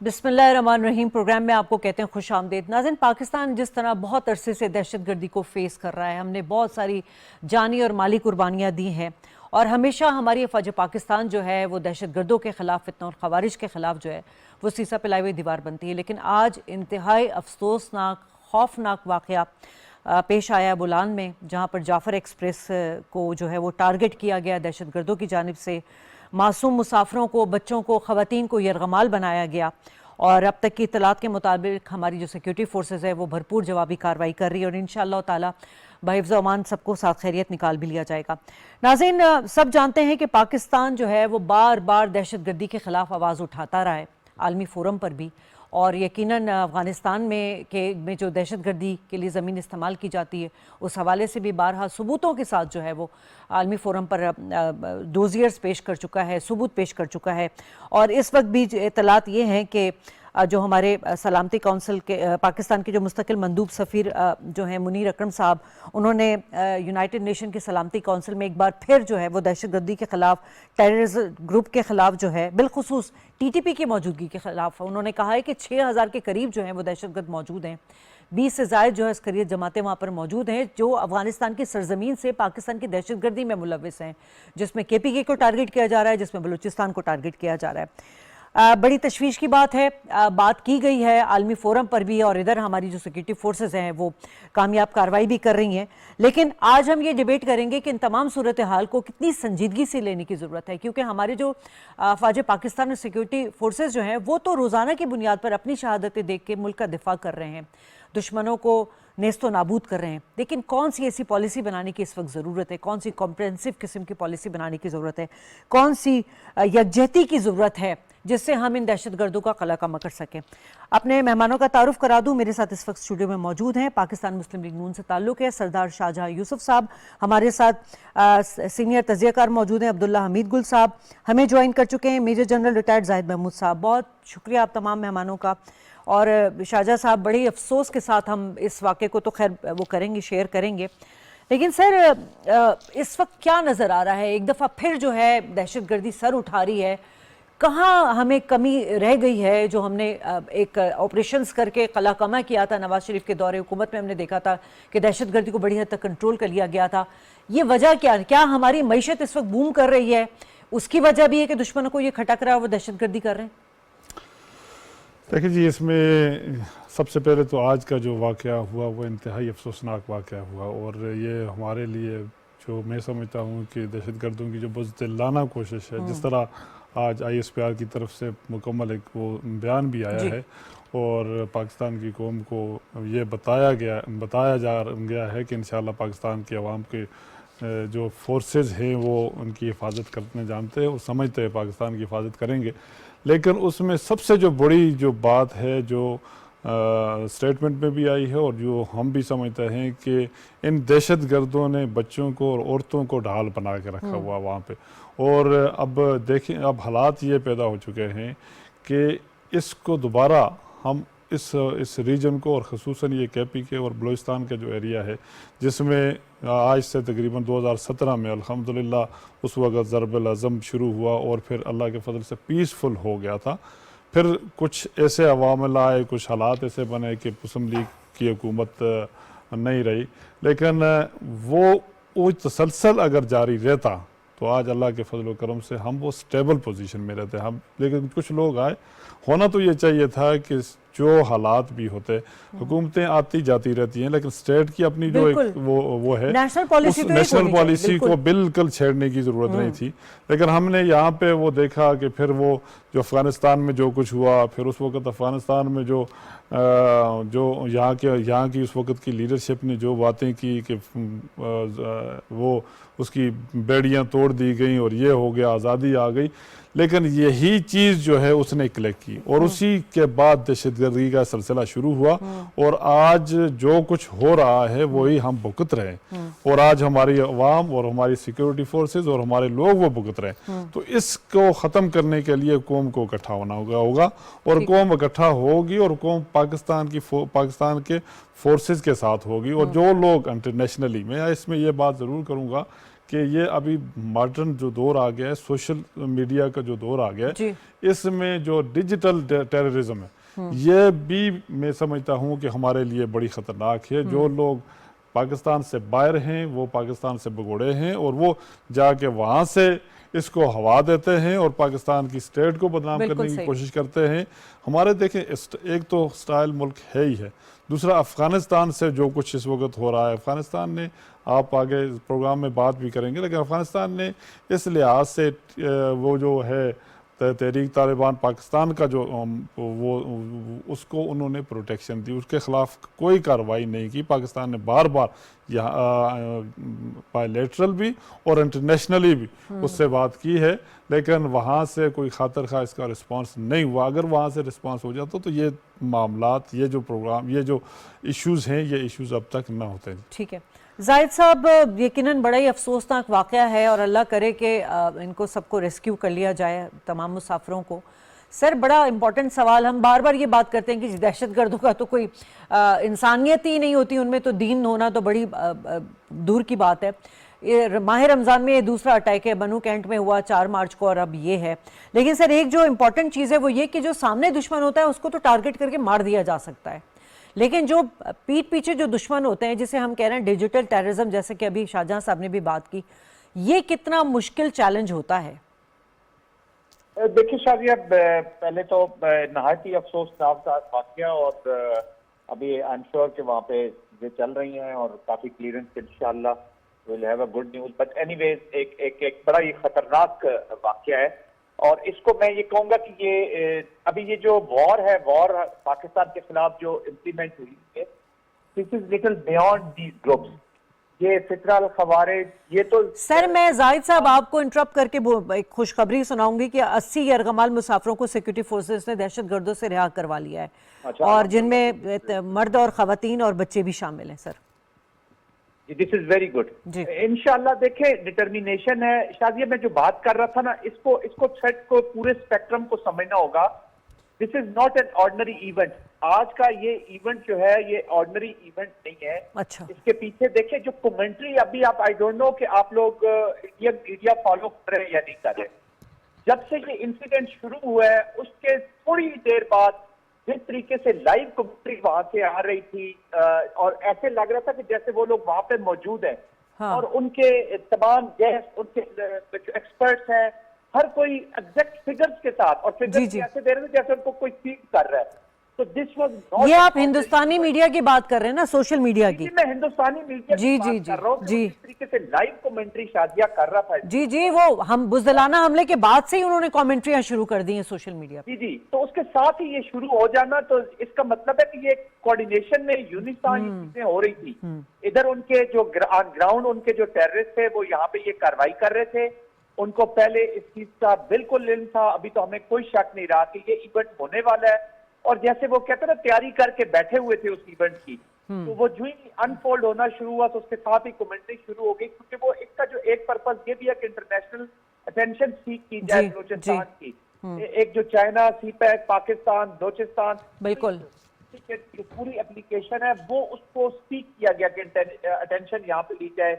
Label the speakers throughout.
Speaker 1: बिस्मिल्लाहिर्रहमानिर्रहीम। प्रोग्राम में आपको कहते हैं खुश आमदेद। नाज़रीन, पाकिस्तान जिस तरह बहुत अरसे से दहशतगर्दी को फेस कर रहा है, हमने बहुत सारी जानी और माली कुर्बानियाँ दी हैं और हमेशा हमारी फ़ौज पाकिस्तान जो है वो दहशतगर्दों के ख़िलाफ़, फितना और ख़वारिज के ख़िलाफ़ जो है वो सीसा पिलाई हुई दीवार बनती है। लेकिन आज इंतहाई अफसोसनाक, खौफनाक वाक़या पेश आया बुलान में, जहाँ पर जाफ़र एक्सप्रेस को जो है वो टारगेट किया गया दहशतगर्दों की जानिब से। मासूम मुसाफिरों को, बच्चों को, ख़वातीन को यरगमाल बनाया गया और अब तक की इत्तलात के मुताबिक हमारी जो सिक्योरिटी फोर्सेज है वो भरपूर जवाबी कार्रवाई कर रही है और इंशाअल्लाह ताला बहिफ्ज़ अमान सबको साथ खैरियत निकाल भी लिया जाएगा। नाज़रीन, सब जानते हैं कि पाकिस्तान जो है वो बार बार दहशतगर्दी के ख़िलाफ़ आवाज़ उठाता रहा है आलमी फोरम पर भी, और यकीनन अफ़गानिस्तान में जो दहशतगर्दी के लिए ज़मीन इस्तेमाल की जाती है उस हवाले से भी बारहा सबूतों के साथ जो है वो आलमी फोरम पर डोजियर्स पेश कर चुका है, सबूत पेश कर चुका है। और इस वक्त भी इत्तलात ये हैं कि जो हमारे सलामती कौंसिल के पाकिस्तान के जो मुस्तकिल मंदूब सफ़ीर जो हैं मुनीर अकरम साहब, उन्होंने यूनाइटेड नेशन की सलामती कौंसिल में एक बार फिर जो है वो दहशतगर्दी के ख़िलाफ़, टेररिज्म ग्रुप के ख़िलाफ़ जो है, बिलखुसूस TTP की मौजूदगी के ख़िलाफ़ उन्होंने कहा है कि 6000 के करीब जो हैं वो दहशतगर्द मौजूद हैं। 20 से ज़ायद जो है अस्करियत जमातें वहाँ पर मौजूद हैं जो अफ़गानिस्तान की सरजमीन से पाकिस्तान की दहशतगर्दी में मुलविस हैं, जिसमें KPK को टारगेट किया जा रहा है, जिसमें बलूचिस्तान को टारगेट किया जा रहा है। बड़ी तशवीश की बात है, बात की गई है आलमी फोरम पर भी और इधर हमारी जो सिक्योरिटी फोर्सेज हैं वो कामयाब कार्रवाई भी कर रही हैं। लेकिन आज हम ये डिबेट करेंगे कि इन तमाम सूरत हाल को कितनी संजीदगी से लेने की ज़रूरत है, क्योंकि हमारे जो फ़ौज पाकिस्तान और सिक्योरिटी फोर्सेज जो हैं वो तो रोज़ाना की बुनियाद पर अपनी शहादतें देख के मुल्क का दिफा कर रहे हैं, दुश्मनों को नेस्तो नाबूद कर रहे हैं। लेकिन कौन सी ऐसी पॉलिसी बनाने की इस वक्त ज़रूरत है, कौन सी कॉम्प्रहेंसिव किस्म की पॉलिसी बनाने की ज़रूरत है, कौन सी यकजहती की ज़रूरत है जिससे हम इन दहशतगर्दों का कला कमा कर सकें। अपने मेहमानों का तारुफ करा दूं। मेरे साथ इस वक्त स्टूडियो में मौजूद हैं, पाकिस्तान मुस्लिम लीग नून से ताल्लुक़ है सरदार शाहजहां यूसुफ साहब, हमारे साथ सीनियर तजियाकार मौजूद हैं अब्दुल्ला हमीद गुल साहब, हमें ज्वाइन कर चुके हैं major general retired Zahid Mahmood साहब। बहुत शुक्रिया आप तमाम मेहमानों का। और शाहजहां साहब, बड़े अफसोस के साथ हम इस वाक़े को तो खैर वो करेंगे, शेयर करेंगे, लेकिन सर इस वक्त क्या नज़र आ रहा है, एक दफ़ा फिर जो है दहशतगर्दी सर उठा रही है। कहाँ हमें कमी रह गई है जो हमने एक ऑपरेशंस करके कला कमा किया था नवाज शरीफ के दौरे हुकूमत में, हमने देखा था कि दहशतगर्दी को बड़ी हद तक कंट्रोल कर लिया गया था। ये वजह क्या हमारी मईशत इस वक्त बूम कर रही है, उसकी वजह भी है कि दुश्मनों को ये खटक रहा है, वो दहशतगर्दी कर रहे हैं?
Speaker 2: देखिए जी, इसमें सबसे पहले तो आज का जो वाक़या हुआ वो इंतहाई अफसोसनाक वाक़या हुआ और ये हमारे लिए, जो मैं समझता हूँ कि दहशतगर्दों की जो बुज़दिलाना कोशिश है, जिस तरह आज ISPR की तरफ से मुकम्मल एक वो बयान भी आया है और पाकिस्तान की कौम को ये बताया जा गया है कि इंशाअल्लाह पाकिस्तान के अवाम के जो फोर्सेस हैं वो उनकी हिफाजत करने जानते हैं और समझते हैं पाकिस्तान की हिफाजत करेंगे। लेकिन उसमें सबसे जो बड़ी जो बात है, जो स्टेटमेंट में भी आई है और जो हम भी समझते हैं कि इन दहशतगर्दों ने बच्चों को और औरतों को ढाल बना के रखा हुआ वहाँ पे। और अब देखें, अब हालात ये पैदा हो चुके हैं कि इसको दोबारा हम इस रीजन को और ख़ुसूसन ये KPK और बलूचिस्तान का जो एरिया है, जिसमें आज से तकरीबन 2017 में अल्हम्दुलिल्लाह उस वक़्त ज़रबुल अज़म शुरू हुआ और फिर अल्लाह के फजल से पीसफुल हो गया था। फिर कुछ ऐसे अवामिल आए, कुछ हालात ऐसे बने कि मुस्लिम लीग की हुकूमत नहीं रही, लेकिन वो तसलसल अगर जारी रहता तो आज अल्लाह के फजल व करम से हम वो स्टेबल पोजीशन में रहते हम। लेकिन कुछ लोग आए, होना तो ये चाहिए था कि जो हालात भी होते, हुकूमतें आती जाती रहती हैं, लेकिन स्टेट की अपनी जो एक वो है,
Speaker 1: नेशनल
Speaker 2: पॉलिसी को बिल्कुल छेड़ने की ज़रूरत नहीं थी। लेकिन हमने यहाँ पे वो देखा कि फिर वो जो अफ़गानिस्तान में जो कुछ हुआ, फिर उस वक़्त अफ़गानिस्तान में जो यहाँ की उस वक़्त की लीडरशिप ने जो बातें की कि वो उसकी बेड़ियाँ तोड़ दी गई और ये हो गया, आज़ादी आ गई। लेकिन यही चीज़ जो है उसने क्लिक की और उसी के बाद दहशतगर्दी का सिलसिला शुरू हुआ और आज जो कुछ हो रहा है वही हम भुगत रहे हैं और आज हमारी अवाम और हमारी सिक्योरिटी फोर्सेस और हमारे लोग वो भुगत रहे हैं। तो इसको ख़त्म करने के लिए कौम को इकट्ठा होना होगा और कौम इकट्ठा होगी और कौम पाकिस्तान के फोर्सेस के साथ होगी। और जो लोग इंटरनेशनली, मैं इसमें ये बात ज़रूर करूँगा कि ये अभी मॉडर्न जो दौर आ गया है, सोशल मीडिया का जो दौर आ गया है,
Speaker 1: जी।
Speaker 2: इसमें जो डिजिटल टेररिज्म है, ये भी मैं समझता हूँ कि हमारे लिए बड़ी ख़तरनाक है। जो लोग पाकिस्तान से बाहर हैं, वो पाकिस्तान से भगोड़े हैं और वो जाके वहाँ से इसको हवा देते हैं और पाकिस्तान की स्टेट को बदनाम
Speaker 1: बिल्कुल
Speaker 2: करने की
Speaker 1: सही।
Speaker 2: कोशिश करते हैं। हमारे देखें, एक तो स्टाइल मुल्क है ही है, दूसरा अफ़गानिस्तान से जो कुछ इस वक्त हो रहा है, अफ़गानिस्तान ने, आप आगे प्रोग्राम में बात भी करेंगे, लेकिन अफ़गानिस्तान ने इस लिहाज से वो जो है तहरीक तालिबान पाकिस्तान का जो वो उसको उन्होंने प्रोटेक्शन दी, उसके ख़िलाफ़ कोई कार्रवाई नहीं की। पाकिस्तान ने बार बार यहाँ बायलैटरल भी और इंटरनेशनली भी उससे बात की है, लेकिन वहाँ से कोई खातर खा इसका रिस्पांस नहीं हुआ। अगर वहाँ से रिस्पांस हो जाता तो ये मामलात, ये जो प्रोग्राम, ये जो इश्यूज़ हैं, ये इश्यूज़ अब तक ना होते।
Speaker 1: ठीक है जाहिद साहब, यकीनन बड़ा ही अफसोसनाक वाक़या है और अल्लाह करे कि इनको सबको रेस्क्यू कर लिया जाए, तमाम मुसाफिरों को। सर, बड़ा इंपॉर्टेंट सवाल, हम बार बार ये बात करते हैं कि दहशतगर्दों का तो कोई इंसानियत ही नहीं होती, उनमें तो दीन होना तो बड़ी दूर की बात है। माह रमज़ान में ये दूसरा अटैक है, बनू कैंट में हुआ 4 मार्च को और अब ये है। लेकिन सर, एक जो इम्पॉर्टेंट चीज़ है वो ये कि जो सामने दुश्मन होता है उसको तो टारगेट करके मार दिया जा सकता है, लेकिन जो पीठ पीछे जो दुश्मन होते हैं, जिसे हम कह रहे हैं डिजिटल टेररिज्म, जैसे कि अभी शाहजहां साहब ने भी बात की, ये कितना मुश्किल चैलेंज होता है?
Speaker 3: देखिए शादिया, पहले तो नहायत ही अफसोसनाक वाक़या, और अभी आई एम श्योर कि वहाँ पे चीजें चल रही हैं और काफी क्लियरेंस इंशाल्लाह will have a good news. But anyways एक बड़ा ही खतरनाक वाक़या है, और इसको मैं ये कहूंगा कि ये अभी ये जो वॉर है, वॉर पाकिस्तान के खिलाफ जो इम्प्लीमेंट हुई है, this is little beyond these groups, ये फितरा अल खवारिज, ये तो। सर,
Speaker 1: मैं जाहिद साहब आपको इंटरप्ट करके एक खुशखबरी सुनाऊंगी कि 80 यरगमाल मुसाफिरों को सिक्योरिटी फोर्सेस ने दहशतगर्दों से रिहा करवा लिया है। अच्छा, और जिनमें मर्द और खवातीन और बच्चे भी शामिल हैं। Sir,
Speaker 3: this is very good. इंशाल्लाह देखे, डिटर्मिनेशन है। शादिया, मैं जो बात कर रहा था ना, इसको थ्रेट को, पूरे स्पेक्ट्रम को समझना होगा। This is not an ordinary event. आज का ये इवेंट जो है, ये ऑर्डिनरी इवेंट नहीं है।
Speaker 1: अच्छा,
Speaker 3: इसके पीछे देखिए जो कमेंट्री, अभी आप, आई डोंट नो कि आप लोग इंडियन मीडिया फॉलो कर रहे हैं या नहीं कर रहे। जब से ये इंसिडेंट शुरू हुआ है, उसके थोड़ी देर बाद जिस तरीके से लाइव कमेंट्री वहां से आ रही थी, और ऐसे लग रहा था कि जैसे वो लोग वहां पे मौजूद हैं। हाँ। और उनके तमाम गेस्ट, उनके जो एक्सपर्ट्स हैं, हर कोई एग्जैक्ट फिगर्स के साथ, और फिगर्स ऐसे दे रहे थे जैसे उनको कोई फीड कर रहा है। तो दिस वाज नॉट,
Speaker 1: ये आप हिंदुस्तानी मीडिया की बात कर रहे हैं ना, सोशल मीडिया की?
Speaker 3: मैं हिंदुस्तानी मीडिया की बात कर रहा हूँ, जिस तरीके से लाइव कमेंट्री शादिया कर रहा था।
Speaker 1: जी, वो हम बुज़दिलाना हमले के बाद से ही उन्होंने कमेंट्रियां शुरू कर दी हैं सोशल मीडिया पे।
Speaker 3: जी, तो उसके साथ ही ये शुरू हो जाना, तो इसका मतलब है कि ये कोऑर्डिनेशन में यूनिफॉर्म चीजें हो रही थी। इधर उनके जो ग्राउंड उनके जो टेररिस्ट थे, वो यहाँ पे ये कार्रवाई कर रहे थे। उनको पहले इस चीज का बिल्कुल इल्म था, अभी तो हमें कोई शक नहीं रहा कि ये इवेंट होने वाला है। और जैसे वो कहते हैं ना, तैयारी करके बैठे हुए थे उस इवेंट की, तो वो जो ही अनफोल्ड होना शुरू हुआ, तो उसके साथ ही कमेंट्री शुरू हो गई। क्योंकि वो इसका जो एक पर्पस ये भी है कि इंटरनेशनल अटेंशन सीख की जाए बलूचिस्तान की। एक जो चाइना, सीपैक, पाकिस्तान, बलूचिस्तान,
Speaker 1: बिल्कुल
Speaker 3: जो पूरी एप्लीकेशन है, वो उसको सीख किया गया कि अटेंशन यहाँ पे ली जाए।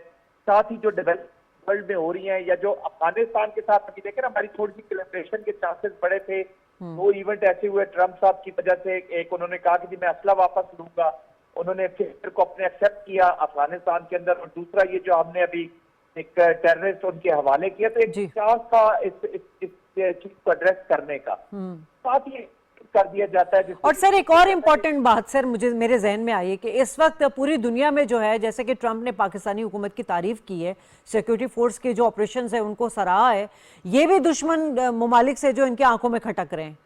Speaker 3: साथ ही जो डेवलप वर्ल्ड में हो रही हैं, या जो अफगानिस्तान के साथ अभी देखे ना, हमारी थोड़ी सी कोलैबोरेशन के चांसेस बड़े थे। वो इवेंट ऐसे हुए ट्रम्प साहब की वजह से, एक उन्होंने कहा कि जी मैं असला वापस लूंगा, उन्होंने फिर को अपने एक्सेप्ट किया अफगानिस्तान के अंदर। और दूसरा ये जो हमने अभी एक टेररिस्ट उनके हवाले किया, तो एक चांस था इस चीज को एड्रेस करने का, साथ ही कर दिया जाता है।
Speaker 1: और सर, एक और इम्पोर्टेंट बात सर मुझे मेरे जहन में आई है कि इस वक्त पूरी दुनिया में जो है, जैसे कि ट्रंप ने पाकिस्तानी हुकूमत की तारीफ की है, सिक्योरिटी फोर्स के जो ऑपरेशंस है उनको सराहा है, ये भी दुश्मन ममालिक से जो इनकी आंखों में खटक रहे हैं।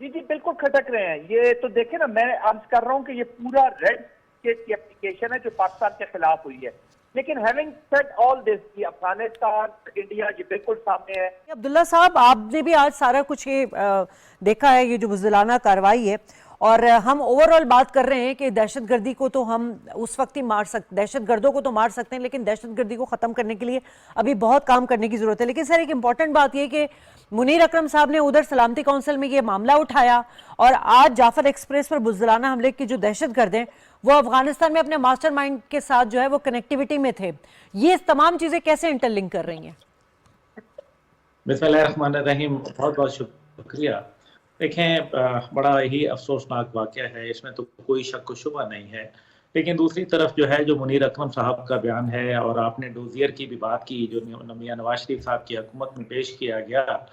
Speaker 3: जी, बिल्कुल खटक रहे हैं। ये तो देखे ना, मैं अर्ज कर रहा हूँ कि ये पूरा रेड स्टेट की एप्लीकेशन है जो पाकिस्तान के खिलाफ हुई है। लेकिन having said all this, Afghanistan, India, ये बिल्कुल सामने है।
Speaker 1: अब्दुल्ला साहब, आपने भी आज सारा कुछ ये देखा है, ये जो बुज़दिलाना कार्रवाई है, और हम ओवरऑल बात कर रहे हैं कि दहशतगर्दी को तो हम उस वक्त ही मार सकते, दहशतगर्दों को तो मार सकते हैं, लेकिन दहशतगर्दी को ख़त्म करने के लिए अभी बहुत काम करने की ज़रूरत है। लेकिन सर एक इम्पॉर्टेंट बात यह कि मुनीर अकरम साहब ने उधर सलामती काउंसिल में ये मामला उठाया और आज जाफर एक्सप्रेस पर बुज़दिलाना हमले की जो दहशतगर्द हैं वो अफगानिस्तान में अपने मास्टरमाइंड के साथ जो है वो कनेक्टिविटी में थे। ये तमाम चीज़ें कैसे इंटरलिंक कर रही हैं?
Speaker 4: बिस्मिल्लाहिर्रहमानिर्रहीम, बहुत बहुत शुक्रिया। देखें, बड़ा ही अफसोसनाक वाक़या है, इसमें तो कोई शक व शुबा नहीं है। लेकिन दूसरी तरफ जो है, जो मुनीर अकरम साहब का बयान है, और आपने डोजियर की भी बात की जो मियां नवाज शरीफ साहब की हुकूमत में पेश किया गया,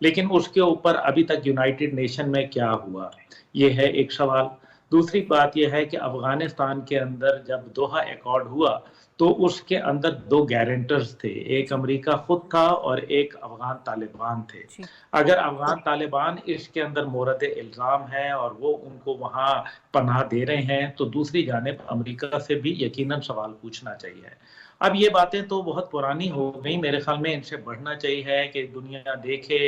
Speaker 4: लेकिन उसके ऊपर अभी तक यूनाइटेड नेशन में क्या हुआ, ये है एक सवाल। दूसरी बात यह है कि अफगानिस्तान के अंदर जब दोहा एकॉर्ड हुआ तो उसके अंदर दो गारंटर्स थे, एक अमेरिका खुद था और एक अफगान तालिबान थे। अगर अफगान तालिबान इसके अंदर मोरद इल्ज़ाम है और वो उनको वहाँ पनाह दे रहे हैं, तो दूसरी जानिब अमेरिका से भी यकीनन सवाल पूछना चाहिए। अब ये बातें तो बहुत पुरानी हो गई, मेरे ख्याल में इनसे बढ़ना चाहिए कि दुनिया देखे,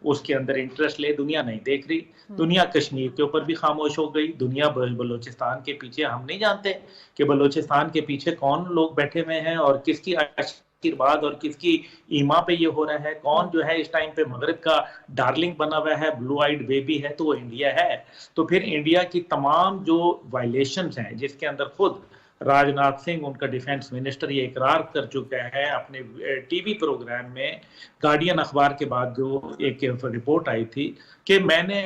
Speaker 4: उसके अंदर इंटरेस्ट ले। दुनिया नहीं देख रही, दुनिया कश्मीर के ऊपर भी खामोश हो गई, दुनिया बलूचिस्तान के पीछे, हम नहीं जानते कि बलूचिस्तान के पीछे कौन लोग बैठे हुए हैं और किसकी आशीर्वाद और किसकी ईमा पे ये हो रहा है। कौन जो है इस टाइम पे मगरिब का डार्लिंग बना हुआ है, ब्लू आइड बेबी है, तो वो इंडिया है। तो फिर इंडिया की तमाम जो वायलेशंस हैं, जिसके अंदर खुद राजनाथ सिंह, उनका डिफेंस मिनिस्टर, ये इकरार कर चुका है अपने टीवी प्रोग्राम में, गार्डियन अखबार के बाद जो एक रिपोर्ट आई थी कि मैंने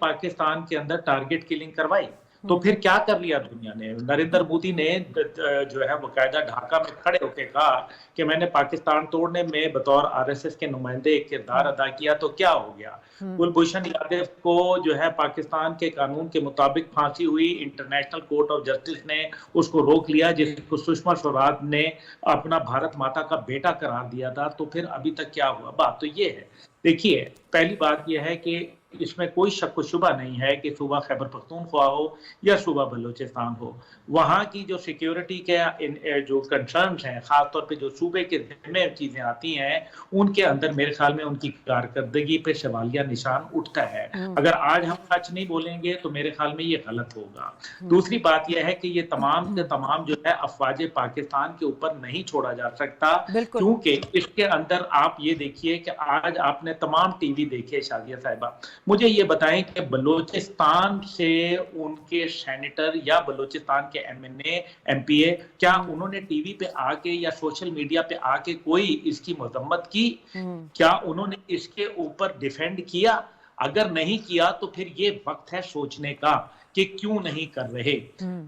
Speaker 4: पाकिस्तान के अंदर टारगेट किलिंग करवाई। तो फिर क्या कर लिया दुनिया ने? नरेंद्र मोदी ने जो है बाकायदा ढाका में खड़े होकर कहा कि मैंने पाकिस्तान तोड़ने में बतौर आरएसएस के नुमाइंदे एक किरदार अदा किया, तो क्या हो गया? कुलभूषण यादव को जो है पाकिस्तान के कानून के मुताबिक फांसी हुई, इंटरनेशनल कोर्ट ऑफ जस्टिस ने उसको रोक लिया, जिसको सुषमा स्वराज ने अपना भारत माता का बेटा करार दिया था। तो फिर अभी तक क्या हुआ? बात तो ये है। देखिए, पहली बात यह है कि इसमें कोई शक व शुबा नहीं है कि सूबा खैबर पख्तूनख्वा हो या सूबा बलूचिस्तान हो, वहाँ की जो सिक्योरिटी के जो कंसर्न्स हैं, खासतौर पे जो सूबे के जिम्मे चीजें आती हैं, उनके अंदर मेरे ख्याल में उनकी कारकर्दगी पे सवालिया निशान उठता है। अगर आज हम सच नहीं बोलेंगे तो मेरे ख्याल में ये गलत होगा। दूसरी बात यह है कि ये तमाम के तमाम जो है अफवाज पाकिस्तान के ऊपर नहीं छोड़ा जा सकता, क्योंकि इसके अंदर आप ये देखिए कि आज आपने तमाम टीवी देखे, शादिया साहिबा, मुझे ये बताएं कि बलूचिस्तान से उनके सेनेटर या बलूचिस्तान के एमएनए एमपीए, क्या उन्होंने टीवी पे आके या सोशल मीडिया पे आके कोई इसकी मजम्मत की? क्या उन्होंने इसके ऊपर डिफेंड किया? अगर नहीं किया तो फिर ये वक्त है सोचने का कि क्यों नहीं कर रहे।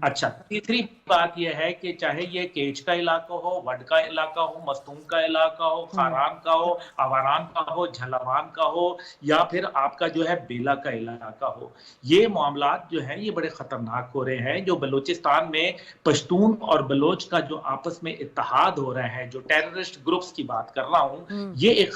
Speaker 4: अच्छा, तीसरी बात यह है कि चाहे ये केच का इलाका हो, वड का इलाका हो, मस्तूम का इलाका हो, खारान का हो, अवारान का हो, झलावान का हो, या फिर आपका जो है बेला का इलाका हो, ये मामलात जो है ये बड़े खतरनाक हो रहे हैं। जो बलूचिस्तान में पश्तून और बलोच का जो आपस में इत्तेहाद हो रहा है, जो टेररिस्ट ग्रुप्स की बात कर रहा हूं, ये एक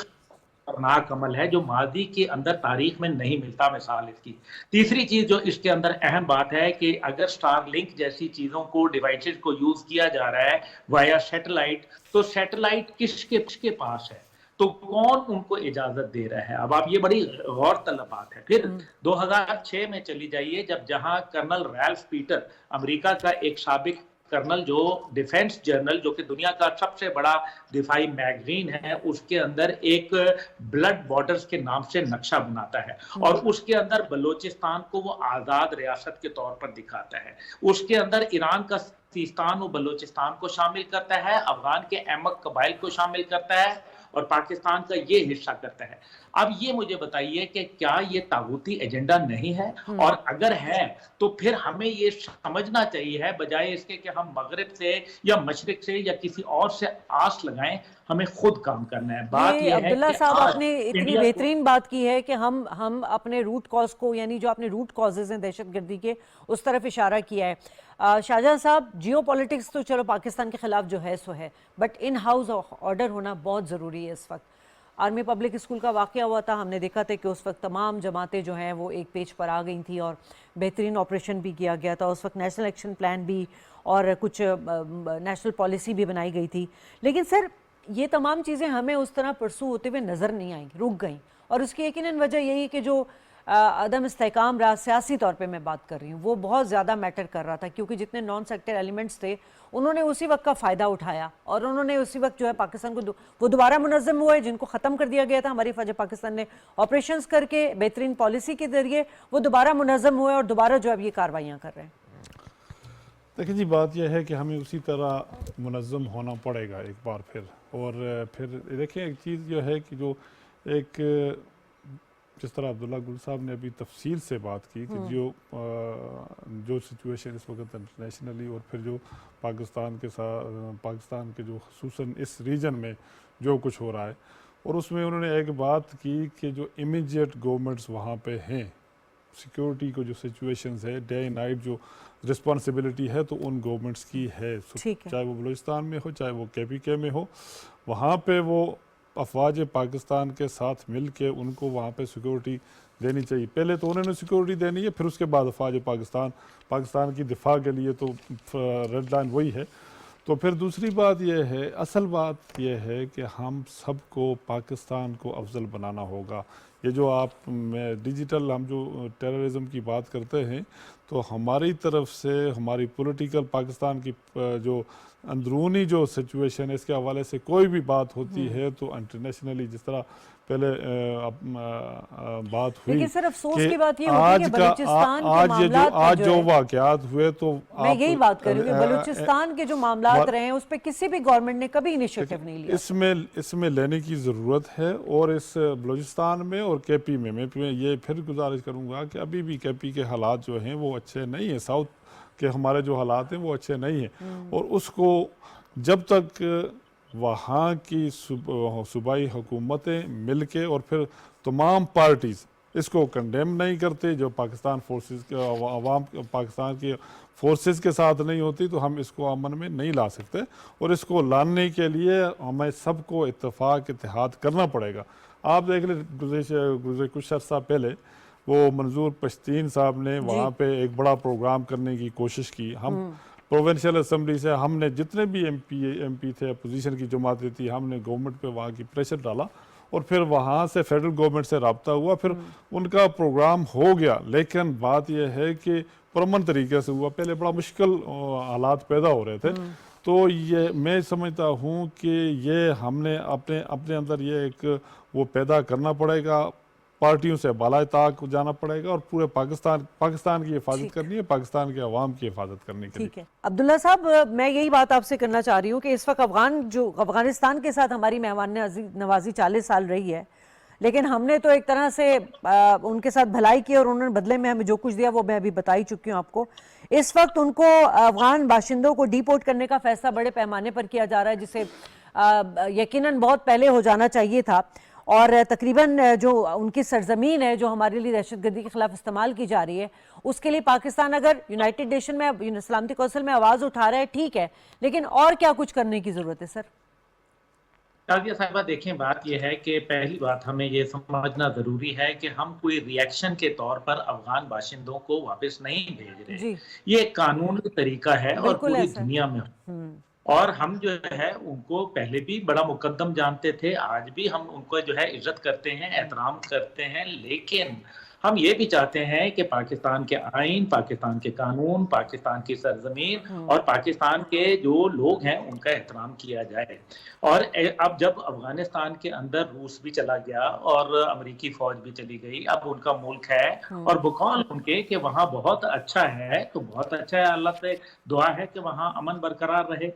Speaker 4: खतरनाक अमल है जो माजी के अंदर तारीख में नहीं मिलता मिसाल इसकी। तीसरी चीज जो इसके अंदर अहम बात है कि अगर स्टारलिंक जैसी चीजों को, डिवाइसेस को यूज किया जा रहा है वाया सैटेलाइट, तो सैटेलाइट किसके पास है? तो कौन उनको इजाजत दे रहा है? अब आप ये बड़ी गौर तलब बात है। फिर 2006 में चली जाइए, जब जहां कर्नल रैल्फ पीटर, अमेरिका का एक साबिक कर्नल, जो डिफेंस जर्नल, जो कि दुनिया का सबसे बड़ा दिफाई मैगजीन है, उसके अंदर एक ब्लड बॉर्डर्स के नाम से नक्शा बनाता है और उसके अंदर बलूचिस्तान को वो आजाद रियासत के तौर पर दिखाता है। उसके अंदर ईरान का सिस्तान और बलूचिस्तान को शामिल करता है, अफगान के अहमक कबाइल को शामिल करता है और पाकिस्तान का ये हिस्सा करता है। अब ये मुझे बताइए कि क्या ये तागूती एजेंडा नहीं है? और अगर है तो फिर हमें ये समझना चाहिए, बजाय इसके कि हम मगरिब से या मशरिक से या किसी और से आस लगाएं, हमें खुद काम करना है। बात ये है
Speaker 1: अब्दुल्ला
Speaker 4: कि
Speaker 1: साहब, आपने इतनी बेहतरीन बात की है कि हम अपने रूट कॉज को, यानी जो आपने रूट कॉजेज हैं दहशतगर्दी के, उस तरफ इशारा किया है। शाहजहां साहब, जियो पॉलिटिक्स तो चलो पाकिस्तान के खिलाफ जो है सो है, बट इन हाउस ऑर्डर होना बहुत ज़रूरी है इस वक्त। आर्मी पब्लिक स्कूल का वाक़या हुआ था, हमने देखा था कि उस वक्त तमाम जमातें जो हैं वो एक पेज पर आ गई थी और बेहतरीन ऑपरेशन भी किया गया था। उस वक्त नेशनल एक्शन प्लान भी और कुछ नेशनल पॉलिसी भी बनाई गई थी। लेकिन सर, ये तमाम चीज़ें हमें उस तरह परसू होते हुए नज़र नहीं आएंगी, रुक गई। और उसकी यकीनन वजह यही कि जो अदम इस्तेहकाम रहा, सियासी तौर पे मैं बात कर रही हूँ, वो बहुत ज़्यादा मैटर कर रहा था, क्योंकि जितने नॉन सेक्टर एलिमेंट्स थे उन्होंने उसी वक्त का फ़ायदा उठाया और उन्होंने उसी वक्त जो है पाकिस्तान को वो दोबारा मुनज़्ज़म हुए, जिनको ख़त्म कर दिया गया था हमारी फ़ौज पाकिस्तान ने ऑपरेशंस करके बेहतरीन पॉलिसी के ज़रिए, वो दोबारा मुनज़्ज़म हुए और दोबारा जो अब ये कार्रवाइयाँ कर रहे हैं।
Speaker 2: देखिए जी, बात यह है कि हमें उसी तरह मुनज़्ज़म होना पड़ेगा एक बार फिर। और फिर देखिए एक चीज़ जो है कि जो एक जिस तरह अब्दुल्ला गुल साहब ने अभी तफसील से बात की कि जो सिचुएशन इस वक्त इंटरनेशनली और फिर जो पाकिस्तान के जो ख़ुसूसन इस रीजन में जो कुछ हो रहा है, और उसमें उन्होंने एक बात की कि जो इमीडिएट गवर्नमेंट्स वहाँ पे हैं, सिक्योरिटी को जो सिचुएशंस है डे नाइट जो रिस्पॉन्सिबिलिटी है तो उन गवर्नमेंट्स की है, चाहे वो बलूचिस्तान में हो चाहे वो KPK में हो, वहाँ पे वो अफवाज पाकिस्तान के साथ मिल के उनको वहाँ पे सिक्योरिटी देनी चाहिए। पहले तो उन्होंने सिक्योरिटी देनी है, फिर उसके बाद अफवाज पाकिस्तान की दिफा के लिए तो रेड लाइन वही है। तो फिर दूसरी बात यह है, असल बात यह है कि हम सबको पाकिस्तान को अफजल बनाना होगा। ये जो आप डिजिटल हम जो टेररिज्म की बात करते हैं, तो हमारी तरफ से हमारी पॉलिटिकल पाकिस्तान की जो अंदरूनी जो सिचुएशन है इसके हवाले से कोई भी बात होती है तो इंटरनेशनली जिस तरह पहले बात हुई,
Speaker 1: लेकिन सर अफसोस की बात ये होती है कि बलूचिस्तान के मामलात
Speaker 2: आज जो वाक़यात हुए तो
Speaker 1: मैं यही बात कर रही हूँ, बलूचिस्तान के जो मामलात रहे हैं उस पर किसी भी गवर्नमेंट ने कभी इनिशिएटिव नहीं लिया।
Speaker 2: इसमें लेने की ज़रूरत है। और इस बलूचिस्तान में और KP में मैं ये फिर गुजारिश करूँगा कि अभी भी KP के हालात जो हैं वो अच्छे नहीं हैं, साउथ के हमारे जो हालात हैं वो अच्छे नहीं हैं, और उसको जब तक वहाँ की सूबाई हुकूमतें मिल के और फिर तमाम पार्टीज़ इसको कंडेम नहीं करते, जो पाकिस्तान फोर्सेस के अवाम पाकिस्तान की फोर्सेस के साथ नहीं होती, तो हम इसको अमन में नहीं ला सकते। और इसको लाने के लिए हमें सबको इत्तेहाद करना पड़ेगा। आप देख लें गुज़रे कुछ अर्सा पहले वो मंजूर पश्तीन साहब ने वहाँ पे एक बड़ा प्रोग्राम करने की कोशिश की। हम प्रोविंशियल असम्बली से हमने जितने भी MP थे, अपोजिशन की जमातें थी, हमने गवर्नमेंट पे वहाँ की प्रेशर डाला और फिर वहाँ से फेडरल गवर्नमेंट से रब्ता हुआ, फिर उनका प्रोग्राम हो गया। लेकिन बात यह है कि परमन तरीके से हुआ, पहले बड़ा मुश्किल हालात पैदा हो रहे थे। तो ये मैं समझता हूँ कि ये हमने अपने अंदर ये एक वो पैदा करना पड़ेगा, पार्टियों से बाला ताक जाना पड़ेगा और पूरे पाकिस्तान की हिफाजत करनी है, पाकिस्तान के अवाम की हिफाजत करने के लिए।
Speaker 1: ठीक है अब्दुल्ला साहब, मैं यही बात आपसे करना चाह रही हूँ कि इस वक्त अफगानिस्तान के साथ हमारी मेहमान नवाजी 40 साल रही है, लेकिन हमने तो एक तरह से उनके साथ भलाई की और उन्होंने बदले में हमें जो कुछ दिया वो मैं अभी बता ही चुकी हूँ आपको। इस वक्त उनको अफगान बाशिंदों को डिपोर्ट करने का फैसला बड़े पैमाने पर किया जा रहा है, जिसे यकीनन बहुत पहले हो जाना चाहिए था। और तकरीबन जो उनकी सरजमीन है जो हमारे लिए दहशतगर्दी के खिलाफ इस्तेमाल की जा रही है, उसके लिए पाकिस्तान अगर यूनाइटेड नेशन में सलामती कौंसिल में आवाज़ उठा रहा है, ठीक है, लेकिन और क्या कुछ करने की ज़रूरत है सर?
Speaker 4: ताज़िया साहिबा, देखें बात यह है कि पहली बात हमें ये समझना ज़रूरी है कि हम कोई रिएक्शन के तौर पर अफगान बाशिंदों को वापस नहीं भेज रहे। ये एक कानूनी तरीका है और पूरी दुनिया में, और हम जो है उनको पहले भी बड़ा मुकद्दम जानते थे, आज भी हम उनको जो है इज्जत करते हैं, एहतराम करते हैं। लेकिन हम ये भी चाहते हैं कि पाकिस्तान के आइन, पाकिस्तान के कानून, पाकिस्तान की सरजमीन और पाकिस्तान के जो लोग हैं उनका एहतराम किया जाए। और अब जब अफगानिस्तान के अंदर रूस भी चला गया और अमेरिकी फौज भी चली गई, अब उनका मुल्क है और बुकौल उनके कि वहाँ बहुत अच्छा है, तो बहुत अच्छा है, अल्लाह से दुआ है कि वहाँ अमन बरकरार रहे।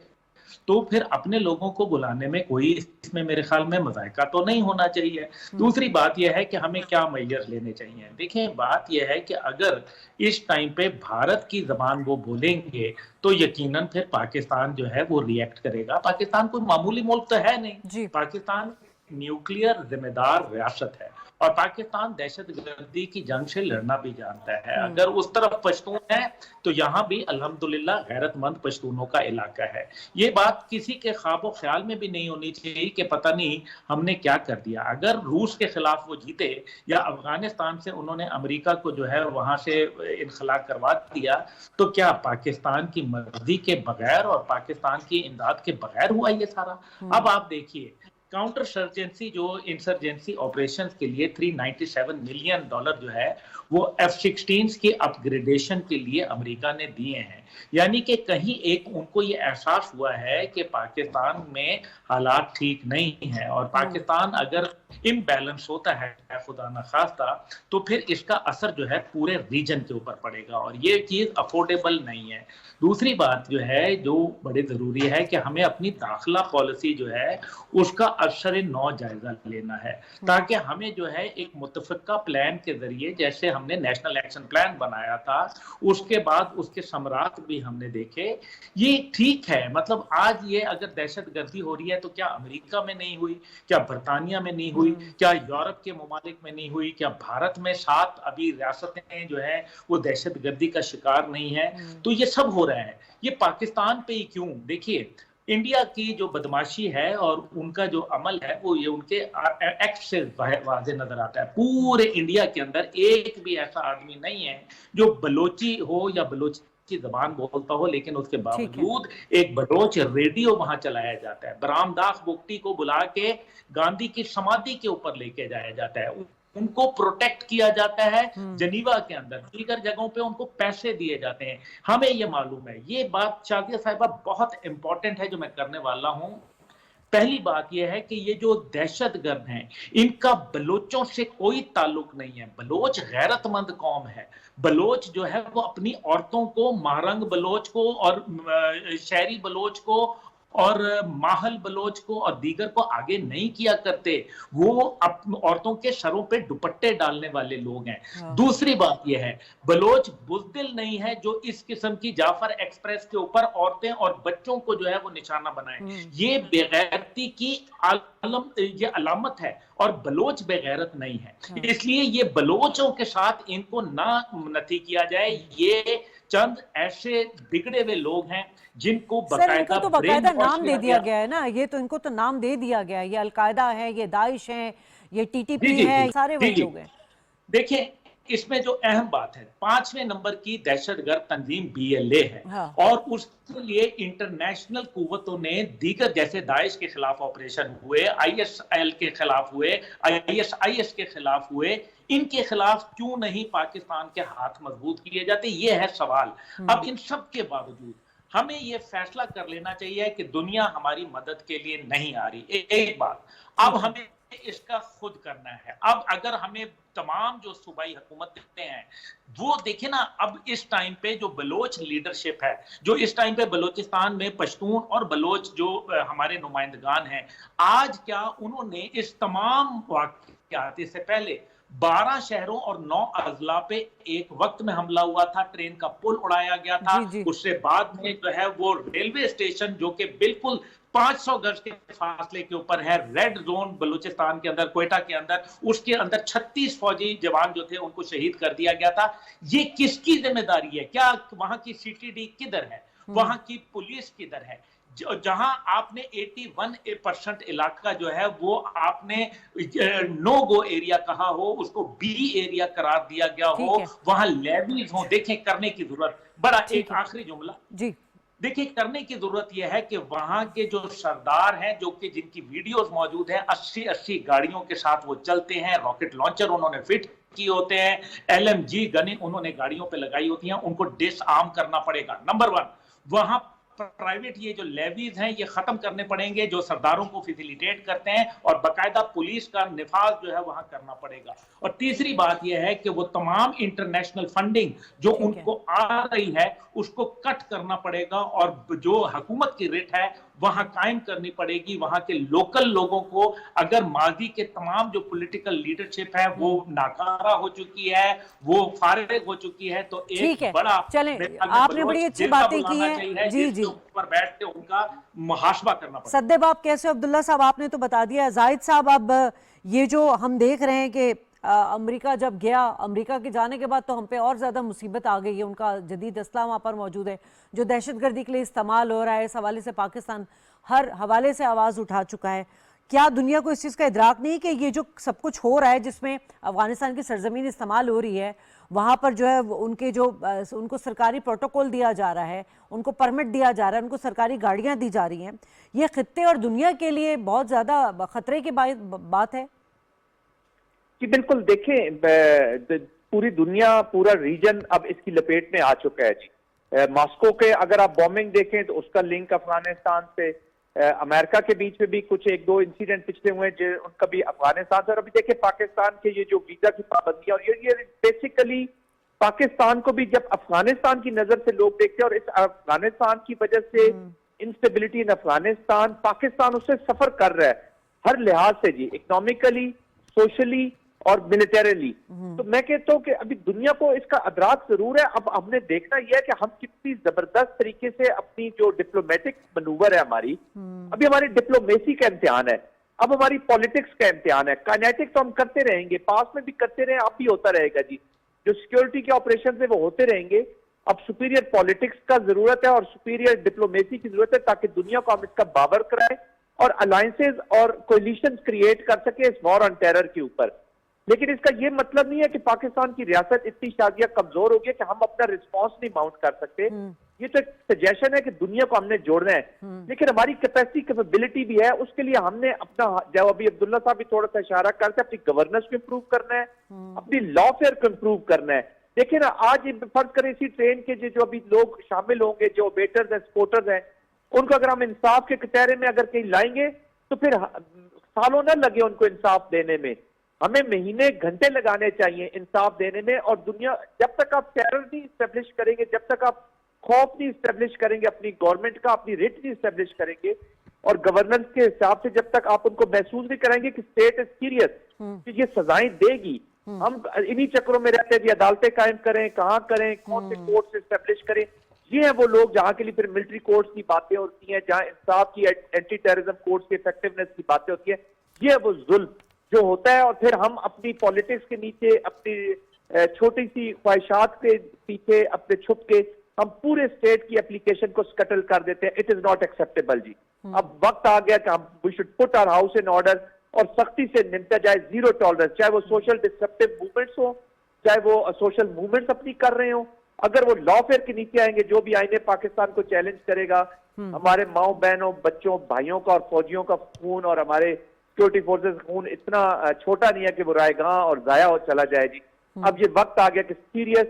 Speaker 4: तो फिर अपने लोगों को बुलाने में कोई इसमें मेरे ख्याल में मज़ायका तो नहीं होना चाहिए। दूसरी बात यह है कि हमें क्या मेजर लेने चाहिए। देखें बात यह है कि अगर इस टाइम पे भारत की जबान वो बोलेंगे तो यकीनन फिर पाकिस्तान जो है वो रिएक्ट करेगा। पाकिस्तान कोई मामूली मुल्क तो है नहीं, पाकिस्तान न्यूक्लियर जिम्मेदार रियासत है और पाकिस्तान दहशतगर्दी की जंग से लड़ना भी जानता है। अगर उस तरफ पश्तून है तो यहाँ भी अल्हम्दुलिल्लाह गैरतमंद पश्तूनों का इलाका है। ये बात किसी के ख्वाबो ख्याल में भी नहीं होनी चाहिए कि पता नहीं हमने क्या कर दिया। अगर रूस के खिलाफ वो जीते या अफगानिस्तान से उन्होंने अमेरिका को जो है वहां से इनखला करवा दिया, तो क्या पाकिस्तान की मर्जी के बगैर और पाकिस्तान की इमदाद के बगैर हुआ ये सारा? अब आप देखिए काउंटर सर्जेंसी जो इंसर्जेंसी ऑपरेशंस के लिए $397 मिलियन जो है वो F-16 के अपग्रेडेशन के लिए अमेरिका ने दिए हैं। यानी कि कहीं एक उनको ये एहसास हुआ है कि पाकिस्तान में हालात ठीक नहीं है और पाकिस्तान अगर इम्बैलेंस होता है खुदा न खास्ता तो फिर इसका असर जो है पूरे रीजन के ऊपर पड़ेगा और ये चीज अफोर्डेबल नहीं है। दूसरी बात जो है जो बड़े जरूरी है कि हमें अपनी दाखिला पॉलिसी जो है उसका अशर नौ जायजा लेना है ताकि हमें जो है एक मुतफिका प्लान के जरिए जैसे हमने नेशनल एक्शन प्लान बनाया था उसके बाद उसके समरात भी हमने देखे। ये ठीक है, मतलब आज ये अगर दहशतगर्दी हो रही है तो क्या अमेरिका में नहीं हुई, क्या बरतानिया में नहीं हुई, क्या यूरोप के ममालिक में नहीं हुई, क्या भारत में 7 अभी रियासतें जो है वो दहशतगर्दी का शिकार नहीं है। तो ये सब हो रहा है, ये पाकिस्तान पे ही क्यों? देखिए इंडिया की जो बदमाशी है और उनका जो अमल है वो ये उनके एक्ट से वाज़े नजर आता है। पूरे इंडिया के अंदर एक भी ऐसा आदमी नहीं है जो बलोची हो या बलोची की जबान बोलता हो लेकिन उसके बावजूद एक बलोच रेडियो वहां चलाया जाता है। बरामदास बुगटी को बुला के गांधी की समाधि के ऊपर लेके जाया जाता है, उनको प्रोटेक्ट किया जाता है जनीवा के अंदर, दीगर जगहों पे उनको पैसे दिए जाते हैं। हमें ये मालूम है, ये बात शादिया साहिबा बहुत इंपॉर्टेंट है जो मैं करने वाला हूं। पहली बात यह है कि ये जो दहशतगर्द हैं इनका बलोचों से कोई ताल्लुक नहीं है। बलोच गैरतमंद कौम है। बलोच जो है वो अपनी औरतों को, महारंग बलोच को और शहरी बलोच को और माहल बलोच को और दीगर को आगे नहीं किया करते। वो औरतों के सरों पे दुपट्टे डालने वाले लोग हैं। दूसरी बात यह है बलोच बुज़दिल नहीं है जो इस किस्म की जाफर एक्सप्रेस के ऊपर औरतें और बच्चों को जो है वो निशाना बनाए। ये बेगैरती की ये अलामत है और बलोच बेगैरत नहीं है। इसलिए ये बलोचों के साथ इनको ना नथी किया जाए। ये चंद ऐसे बिगड़े हुए लोग हैं जिनको
Speaker 1: इनको तो बाकायदा नाम दे दिया गया है ना, ये तो इनको तो नाम दे दिया गया है। ये अलकायदा है, ये दाइश है, ये टीटीपी है, सारे वही लोग हैं।
Speaker 4: देखिए इसमें जो अहम बात है 5वें नंबर की दहशतगर्द तंजीम BLA है। और उसके लिए इंटरनेशनल कुव्वतों ने दीगर जैसे दाइश के खिलाफ ऑपरेशन हुए, ISIL के खिलाफ हुए, ISIS के खिलाफ हुए, इनके खिलाफ क्यों नहीं पाकिस्तान के हाथ मजबूत किए जाते? ये है सवाल। अब इन सब के बावजूद हमें यह फैसला कर लेना चाहिए कि दुनिया हमारी मदद के लिए नहीं आ रही। एक बात अब हमें इसका खुद करना है। अब अगर हमें तमाम जो सूबाई हुकूमतें हैं वो देखे ना, अब इस टाइम पे जो बलोच लीडरशिप है, जो इस टाइम पे बलोचिस्तान में पश्तून और बलोच जो हमारे नुमाइंदगान हैं, आज क्या उन्होंने इस तमाम वाक़यात से पहले 12 शहरों और 9 अजला पे एक वक्त में हमला हुआ था, ट्रेन का पुल उड़ाया गया था। उससे बाद में जो है वो रेलवे स्टेशन जो कि बिल्कुल 500 गज के फासले के ऊपर है, रेड जोन बलूचिस्तान के अंदर, क्वेटा के अंदर, उसके अंदर 36 फौजी जवान जो थे उनको शहीद कर दिया गया था। ये किसकी जिम्मेदारी है? क्या वहां की CTD किधर है? वहां की पुलिस किधर है? जहां आपने 81% इलाका जो है वो आपने नो गो एरिया कहा हो, उसको B एरिया करार दिया गया हो, वहां लेवीज हो। देखें करने की जरूरत, बड़ा एक आखिरी जुमला जी, देखिए करने की जरूरत यह है कि वहां के जो सरदार हैं जो कि जिनकी वीडियोस मौजूद हैं, 80 गाड़ियों के साथ वो चलते हैं, रॉकेट लॉन्चर उन्होंने फिट किए होते हैं, LMG गनें उन्होंने गाड़ियों पे लगाई होती हैं, उनको डिसआर्म करना पड़ेगा। नंबर 1 वहां प्राइवेट ये जो लेवीज हैं ये खत्म करने पड़ेंगे जो सरदारों को फैसिलिटेट करते हैं, और बाकायदा पुलिस का निफाज जो है वहां करना पड़ेगा। और तीसरी बात यह है कि वो तमाम इंटरनेशनल फंडिंग जो उनको आ रही है उसको कट करना पड़ेगा, और जो हुकूमत की रेट है वहां कायम करनी पड़ेगी। वहां के लोकल लोगों को, अगर माजी के तमाम जो पॉलिटिकल लीडरशिप है वो नाकारा हो चुकी है, वो फारिग हो चुकी है, तो एक बड़ा
Speaker 1: चले आपने बड़ी अच्छी बातें की हैं जी जी,
Speaker 4: ऊपर बैठ के उनका मुहासबा करना पड़ेगा।
Speaker 1: सद्देब आप कैसे? अब्दुल्ला साहब आपने तो बता दिया। जाहिद साहब अब ये जो हम देख रहे हैं कि अमेरिका जब गया, अमेरिका के जाने के बाद तो हम पे और ज़्यादा मुसीबत आ गई है। उनका जदीद असला वहाँ पर मौजूद है जो दहशतगर्दी के लिए इस्तेमाल हो रहा है। इस हवाले से पाकिस्तान हर हवाले से आवाज़ उठा चुका है। क्या दुनिया को इस चीज़ का इदराक नहीं कि ये जो सब कुछ हो रहा है, जिसमें अफगानिस्तान की सरजमीन इस्तेमाल हो रही है, वहाँ पर जो है उनके जो उनको सरकारी प्रोटोकॉल दिया जा रहा है, उनको परमिट दिया जा रहा है, उनको सरकारी गाड़ियाँ दी जा रही हैं, ये खित्ते और दुनिया के लिए बहुत ज़्यादा खतरे की बात है?
Speaker 3: कि बिल्कुल देखें, पूरी दुनिया, पूरा रीजन अब इसकी लपेट में आ चुका है जी। मॉस्को के अगर आप बॉम्बिंग देखें तो उसका लिंक अफगानिस्तान से, अमेरिका के बीच में भी कुछ एक दो इंसिडेंट पिछले हुए जो उनका भी अफगानिस्तान से। और अभी देखिए पाकिस्तान के ये जो वीजा की पाबंदियां, और ये बेसिकली पाकिस्तान को भी जब अफगानिस्तान की नजर से लोग देखते हैं, और इस अफगानिस्तान की वजह से इंस्टेबिलिटी इन अफगानिस्तान, पाकिस्तान उससे सफर कर रहा है हर लिहाज से जी, इकोनॉमिकली, सोशली और मिलिटरीली। तो मैं कहता हूं कि अभी दुनिया को इसका अदराक जरूर है। अब हमने देखना यह है कि हम कितनी जबरदस्त तरीके से अपनी जो डिप्लोमेटिक मनूवर है हमारी, अभी हमारी डिप्लोमेसी का इम्तिहान है, अब हमारी पॉलिटिक्स का इम्तिहान है। काइनेटिक्स तो हम करते रहेंगे, पास में भी करते रहे, अब भी होता रहेगा जी। जो सिक्योरिटी के ऑपरेशन है वो होते रहेंगे। अब सुपीरियर पॉलिटिक्स का जरूरत है और सुपीरियर डिप्लोमेसी की जरूरत है, ताकि दुनिया को हम इसका बाबर कराएं और अलायंसेज और कोलिशन क्रिएट कर सके इस वॉर ऑन टेरर के ऊपर। लेकिन इसका यह मतलब नहीं है कि पाकिस्तान की रियासत इतनी शादियां कमजोर हो गई कि हम अपना रिस्पांस नहीं माउंट कर सकते। ये तो एक सजेशन है कि दुनिया को हमने जोड़ना है, लेकिन हमारी कैपेसिटी, कैपेबिलिटी भी है। उसके लिए हमने अपना, जो अभी अब्दुल्ला साहब भी थोड़ा सा इशारा करते हैं, अपनी गवर्नेंस को इंप्रूव करना है, अपनी लॉफेयर को इंप्रूव करना है। देखिए ना, आज फर्ज करें इसी ट्रेन के जो अभी लोग शामिल होंगे, जो वेटर्स हैं, सपोर्टर्स हैं, उनको अगर हम इंसाफ के कटहरे में अगर कहीं लाएंगे तो फिर सालों न लगे उनको इंसाफ देने में, हमें महीने घंटे लगाने चाहिए इंसाफ देने में। और दुनिया, जब तक आप टेरर नहीं स्टैब्लिश करेंगे, जब तक आप खौफ नहीं स्टैब्लिश करेंगे अपनी गवर्नमेंट का, अपनी रिट नहीं स्टैब्लिश करेंगे, और गवर्नेंस के हिसाब से जब तक आप उनको महसूस नहीं कराएंगे कि स्टेट इज सीरियस, कि ये सजाएं देगी, हम इन्हीं चक्रों में रहते हैं कि अदालतें कायम करें, कहाँ करें, कौन से कोर्ट स्टैब्लिश करें। ये है वो लोग जहां के लिए फिर मिलिट्री कोर्ट्स की बातें होती हैं, जहां इंसाफ की, एंटी टेररिज्म कोर्ट्स की इफेक्टिवनेस की बातें होती है। ये है वो जुल्म जो होता है। और फिर हम अपनी पॉलिटिक्स के नीचे, अपनी छोटी सी ख्वाहिशात के पीछे अपने छुप के हम पूरे स्टेट की एप्लीकेशन को स्कटल कर देते हैं। इट इज नॉट एक्सेप्टेबल जी। अब वक्त आ गया कि हम we should put our house in order और सख्ती से निपटा जाए, जीरो टॉलरेंस, चाहे वो सोशल डिस्ट्रप्टिव मूवमेंट्स हो, चाहे वो सोशल मूवमेंट्स अपनी कर रहे हो। अगर वो लॉफेयर के नीचे आएंगे, जो भी आईने पाकिस्तान को चैलेंज करेगा, हमारे माओ बहनों, बच्चों, भाइयों का और फौजियों का खून और हमारे सिक्योरिटी फोर्सेस खून इतना छोटा नहीं है कि वो रायगां और जाया हो चला जाए जी। अब ये वक्त आ गया कि सीरियस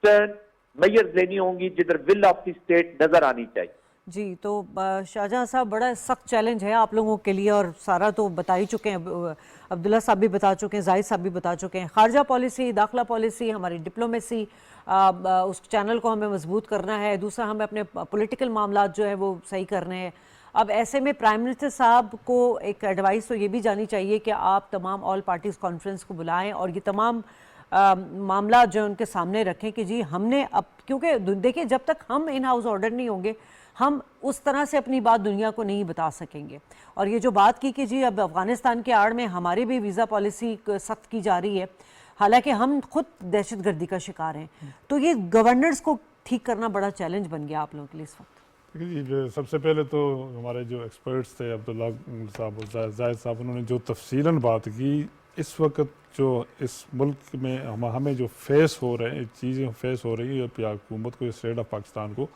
Speaker 3: टर्न मेजर्स लेनी होंगी, जिधर विल ऑफ द स्टेट नजर आनी चाहिए
Speaker 1: जी। तो शाहजहां साहब, बड़ा सख्त चैलेंज है आप लोगों के लिए, और सारा तो बता ही चुके हैं, अब्दुल्ला साहब भी बता चुके हैं, जाहिद साहब भी बता चुके हैं। खारजा पॉलिसी, दाखिला पॉलिसी, हमारी डिप्लोमेसी, उस चैनल को हमें मजबूत करना है। दूसरा, हमें अपने पॉलिटिकल मामला जो है वो सही करने हैं। अब ऐसे में प्राइम मिनिस्टर साहब को एक एडवाइस तो ये भी जानी चाहिए कि आप तमाम ऑल पार्टीज़ कॉन्फ्रेंस को बुलाएं और ये तमाम मामला जो उनके सामने रखें कि जी हमने अब, क्योंकि देखिए जब तक हम इन हाउस ऑर्डर नहीं होंगे, हम उस तरह से अपनी बात दुनिया को नहीं बता सकेंगे। और ये जो बात की कि जी अब अफगानिस्तान के आड़ में हमारी भी वीज़ा पॉलिसी सख्त की जा रही है, हालांकि हम खुद दहशतगर्दी का शिकार हैं, तो ये गवर्नर्स को ठीक करना बड़ा चैलेंज बन गया आप लोगों के लिए इस वक्त।
Speaker 2: जी, सबसे पहले तो हमारे जो एक्सपर्ट्स थे, अब्दुल्ला साहब और जायद साहब, उन्होंने जो तफसीलन बात की, इस वक्त जो इस मुल्क में हमें जो फेस हो रहे हैं, चीज़ें फेस हो रही है या हुकूमत को, स्टेट ऑफ पाकिस्तान को,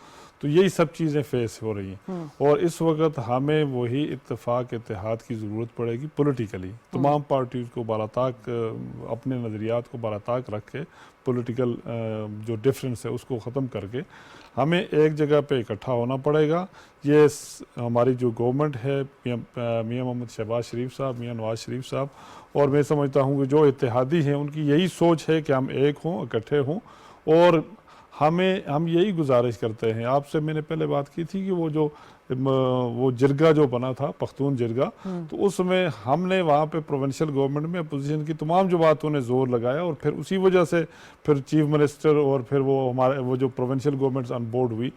Speaker 2: तो यही सब चीज़ें फेस हो रही हैं। और इस वक्त हमें वही इत्तेफाक, इत्तेहाद की ज़रूरत पड़ेगी पॉलिटिकली। तमाम पार्टीज़ को बालाताक, अपने नज़रियात को बालाताक रख के, पॉलिटिकल जो डिफरेंस है उसको ख़त्म करके हमें एक जगह पे इकट्ठा होना पड़ेगा। ये हमारी जो गवर्नमेंट है, मियां मोहम्मद शहबाज शरीफ साहब, मियां नवाज शरीफ साहब, और मैं समझता हूँ कि जो इत्तेहादी हैं उनकी यही सोच है कि हम एक हों, इकट्ठे हों। और हम यही गुजारिश करते हैं, आपसे मैंने पहले बात की थी कि वो जिरगा जो बना था, पख्तून जिरगा, तो उसमें हमने वहाँ पे प्रोविंशियल गवर्नमेंट में अपोजिशन की तमाम जो बातों ने जोर लगाया, और फिर उसी वजह से फिर चीफ मिनिस्टर और फिर वो जो प्रोविंशियल गवर्नमेंट्स ऑन बोर्ड हुई।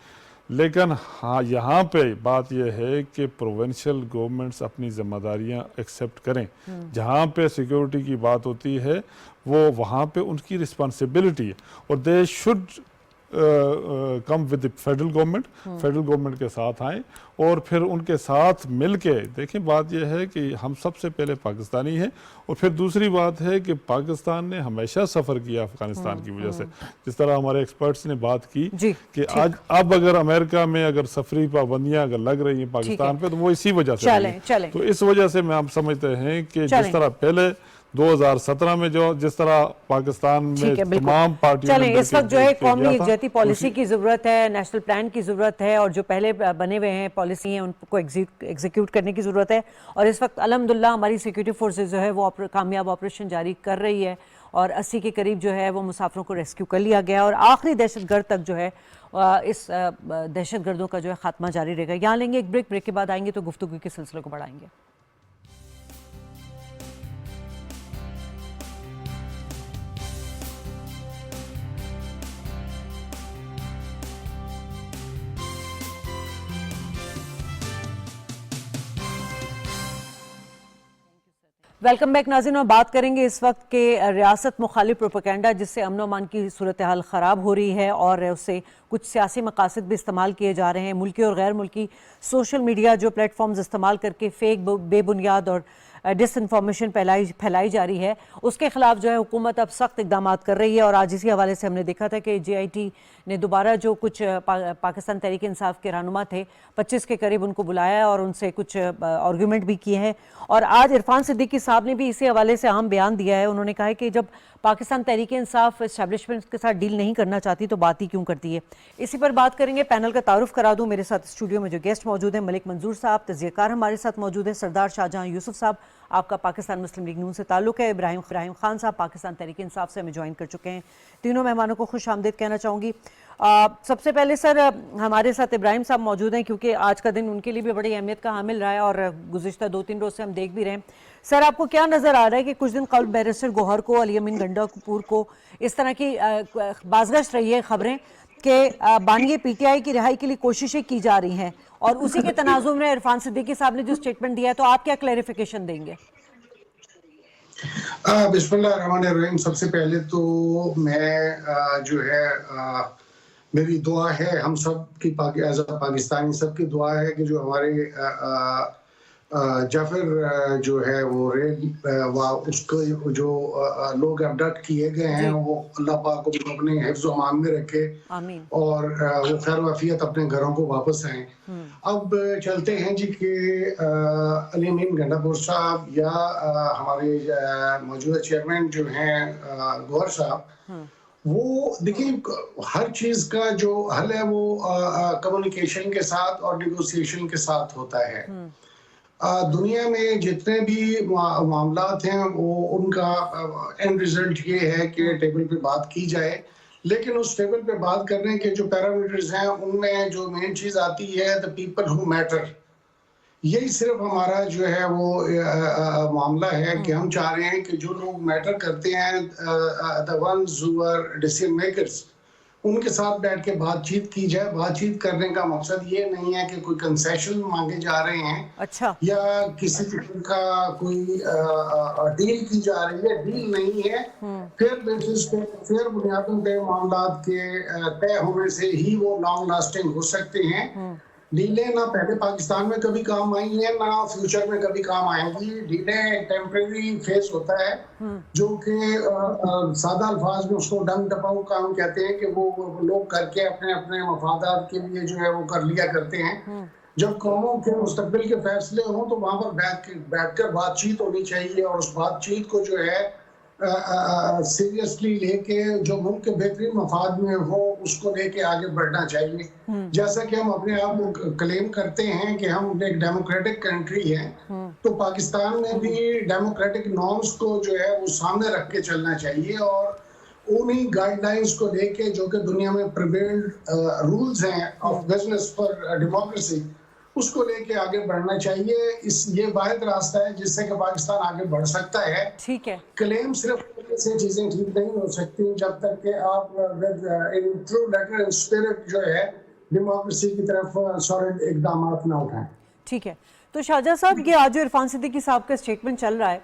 Speaker 2: लेकिन हाँ, यहाँ पे बात यह है कि प्रोविंशियल गवर्नमेंट्स अपनी जिम्मेदारियाँ एक्सेप्ट करें। जहाँ पे सिक्योरिटी की बात होती है वो वहाँ पे उनकी रिस्पॉन्सिबिलिटी है, और they should come with federal government के साथ आए और फिर उनके साथ मिलके देखें। बात यह है कि हम सबसे पहले पाकिस्तानी हैं और फिर दूसरी बात है कि पाकिस्तान ने हमेशा सफ़र किया अफगानिस्तान की वजह से। जिस तरह हमारे एक्सपर्ट्स ने बात की कि आज अब अगर अमेरिका में अगर सफरी पाबंदियां अगर लग रही हैं पाकिस्तान पे तो वो इसी वजह से
Speaker 1: चलें।
Speaker 2: तो इस वजह से हम समझते हैं कि जिस तरह पहले 2017 में जो जिस तरह पाकिस्तान में तमाम पार्टियों
Speaker 1: चलें, इस वक्त जो है कौमी एकजहती पॉलिसी की ज़रूरत है, नेशनल प्लान की ज़रूरत है और जो पहले बने हुए हैं पॉलिसी हैं उनको एग्जीक्यूट करने की ज़रूरत है। और इस वक्त अल्हम्दुलिल्लाह हमारी सिक्योरिटी फोर्सेज जो है वो कामयाब ऑपरेशन जारी कर रही है और 80 के करीब जो है वो मुसाफिरों को रेस्क्यू कर लिया गया और आखिरी दहशतगर्द तक जो है इस दहशतगर्दों का जो है खात्मा जारी रहेगा। यहाँ लेंगे एक ब्रेक के बाद आएंगे तो गुफ्तगू के सिलसिले को बढ़ाएंगे। वेलकम बैक नाज़रीन। और बात करेंगे इस वक्त के रियासत मुखालिफ प्रोपेगेंडा जिससे अमन अमान की सूरत हाल ख़राब हो रही है और उससे कुछ सियासी मकासद भी इस्तेमाल किए जा रहे हैं। मुल्की और गैर मुल्की सोशल मीडिया जो प्लेटफॉर्म्स इस्तेमाल करके फेक बेबुनियाद और डिसइंफॉर्मेशन फैलाई जा रही है उसके खिलाफ जो है हुकूमत अब सख्त इकदाम कर रही है। और आज इसी हवाले से हमने देखा था कि JIT ने दोबारा जो कुछ पाकिस्तान तहरीक इंसाफ के रहनुमा थे 25 के करीब उनको बुलाया और उनसे कुछ आर्गूमेंट भी किए हैं। और आज इरफान सिद्दीकी साहब ने भी इसी हवाले से अहम बयान दिया है। उन्होंने कहा है कि जब पाकिस्तान तहरीक इंसाफ इस्टेब्लिशमेंट के साथ डील नहीं करना चाहती तो बात ही क्यों करती है। इसी पर बात करेंगे। पैनल का तारुफ करा दूं, मेरे साथ स्टूडियो में जो गेस्ट मौजूद हैं मलिक मंजूर साहब, तज़कियाकार हमारे साथ मौजूद है, सरदार शाहजहां यूसुफ साहब आपका पाकिस्तान मुस्लिम लीग नून से ताल्लुक़ है, इब्राहिम खान साहब पाकिस्तान तहरीक इंसाफ से हमें ज्वाइन कर चुके हैं। तीनों मेहमानों को खुश आमदीद कहना चाहूँगी। सबसे पहले सर हमारे साथ इब्राहिम साहब मौजूद हैं क्योंकि आज का दिन उनके लिए भी बड़ी अहमियत का हामिल रहा है और गुज़िश्ता 2-3 रोज़ से हम देख भी रहे हैं। सर आपको क्या नज़र आ रहा है कि कुछ दिन कबल बैरिस्टर गौहर को, अली अमीन गंडापुर को इस तरह की बाज़गश्त रही है खबरें कि बानिए PTI की रिहाई के लिए कोशिशें की जा रही हैं और उसी के तनाजुर में इरफान सिद्दीकी साहब ने जो स्टेटमेंट दिया है तो आप क्या क्लैरिफिकेशन देंगे?
Speaker 5: बिस्मिल्लाहिर्रहमानिर्रहीम। सबसे पहले तो मैं जो है मेरी दुआ है हम सब की एज अ पाकिस्तानी सब की दुआ है कि जो हमारे जाफर जो है वो उसको जो लोग अबडक्ट किए गए हैं वो अल्लाह पाक को अपने हिफ्ज़ व अमान में रखे और वो खैर वफियत अपने घरों को वापस आए। अब चलते हैं जी कि अली अमीन गंडापुर साहब या हमारे मौजूदा चेयरमैन जो हैं गौहर साहब, वो देखिए हर चीज का जो हल है वो कम्युनिकेशन के साथ और निगोसिएशन के साथ होता है। दुनिया में जितने भी मामलात हैं वो उनका एंड रिजल्ट ये है कि टेबल पे बात की जाए, लेकिन उस टेबल पे बात करने के जो पैरामीटर्स हैं उनमें जो मेन चीज आती है द पीपल हु मैटर। यही सिर्फ हमारा जो है वो मामला है कि हम चाह रहे हैं कि जो लोग मैटर करते हैं the ones who are decision makers उनके साथ बैठ के बातचीत की जाए। बातचीत करने का मकसद ये नहीं है कि कोई कंसेशन मांगे जा रहे हैं
Speaker 1: अच्छा
Speaker 5: या किसी किस्म का कोई डील की जा रही है। डील नहीं है, फेयर बेसिस पे फेयर बुनियादों पे मामला के तय होने से ही वो लॉन्ग लास्टिंग हो सकते हैं। डीलें ना पहले पाकिस्तान में कभी काम आई हैं ना फ्यूचर में कभी काम आएंगी। डीलें टेम्परेरी फेस होता है जो कि सादा अल्फाज में उसको डंग टपाऊ काम कहते हैं कि वो लोग करके अपने अपने मफादात के लिए जो है वो कर लिया करते हैं। जब कौमों के मुस्तकबिल के फैसले हों तो वहां पर बैठकर बातचीत होनी चाहिए और उस बातचीत को जो है सीरियसली लेके जो मुल्क के बेहतरीन मफाद में हो उसको लेके आगे बढ़ना चाहिए। जैसा कि हम अपने आप को क्लेम करते हैं कि हम एक डेमोक्रेटिक कंट्री है, तो पाकिस्तान में भी डेमोक्रेटिक नॉर्म्स को जो है वो सामने रख के चलना चाहिए और उन्हीं गाइडलाइंस को लेके जो कि दुनिया में प्रिवेल्ड रूल्स हैं ऑफ बिजनेस फॉर डेमोक्रेसी उसको लेके आगे बढ़ना चाहिए। ये वाहिद रास्ता है जिससे कि पाकिस्तान आगे बढ़ सकता है।
Speaker 1: ठीक है,
Speaker 5: क्लेम सिर्फ से चीजें ठीक नहीं हो सकती जब तक कि आप in true letter and spirit जो है डेमोक्रेसी की तरफ सॉलिड इकदाम ना उठाएं।
Speaker 1: ठीक है। तो शाहजहां साहब ये आज जो इरफान सिद्दीकी साहब का स्टेटमेंट चल रहा है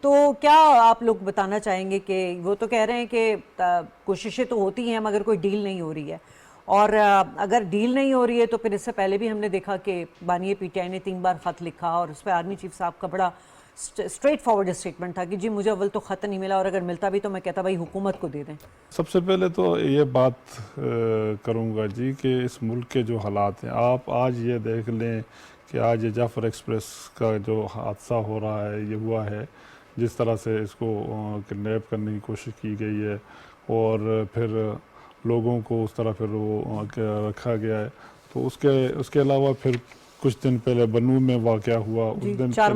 Speaker 1: तो क्या आप लोग बताना चाहेंगे कि वो तो कह रहे हैं कि कोशिशें तो होती हैं मगर कोई डील नहीं हो रही है, और अगर डील नहीं हो रही है तो फिर इससे पहले भी हमने देखा कि बानी पीटीआई ने 3 बार ख़त लिखा और उस पर आर्मी चीफ साहब का बड़ा स्ट्रेट फॉरवर्ड स्टेटमेंट था कि जी मुझे अव्वल तो ख़त नहीं मिला और अगर मिलता भी तो मैं कहता भाई हुकूमत को दे दें।
Speaker 2: सबसे पहले तो ये बात करूँगा जी कि इस मुल्क के जो हालात हैं, आप आज ये देख लें कि आज ये जाफ़र एक्सप्रेस का जो हादसा हो रहा है, ये हुआ है, जिस तरह से इसको किडनैप करने की कोशिश की गई है और फिर लोगों को उस तरह फिर वो रखा गया है। तो उसके अलावा फिर कुछ दिन पहले बनू में वाक़या हुआ, उस दिन
Speaker 1: 4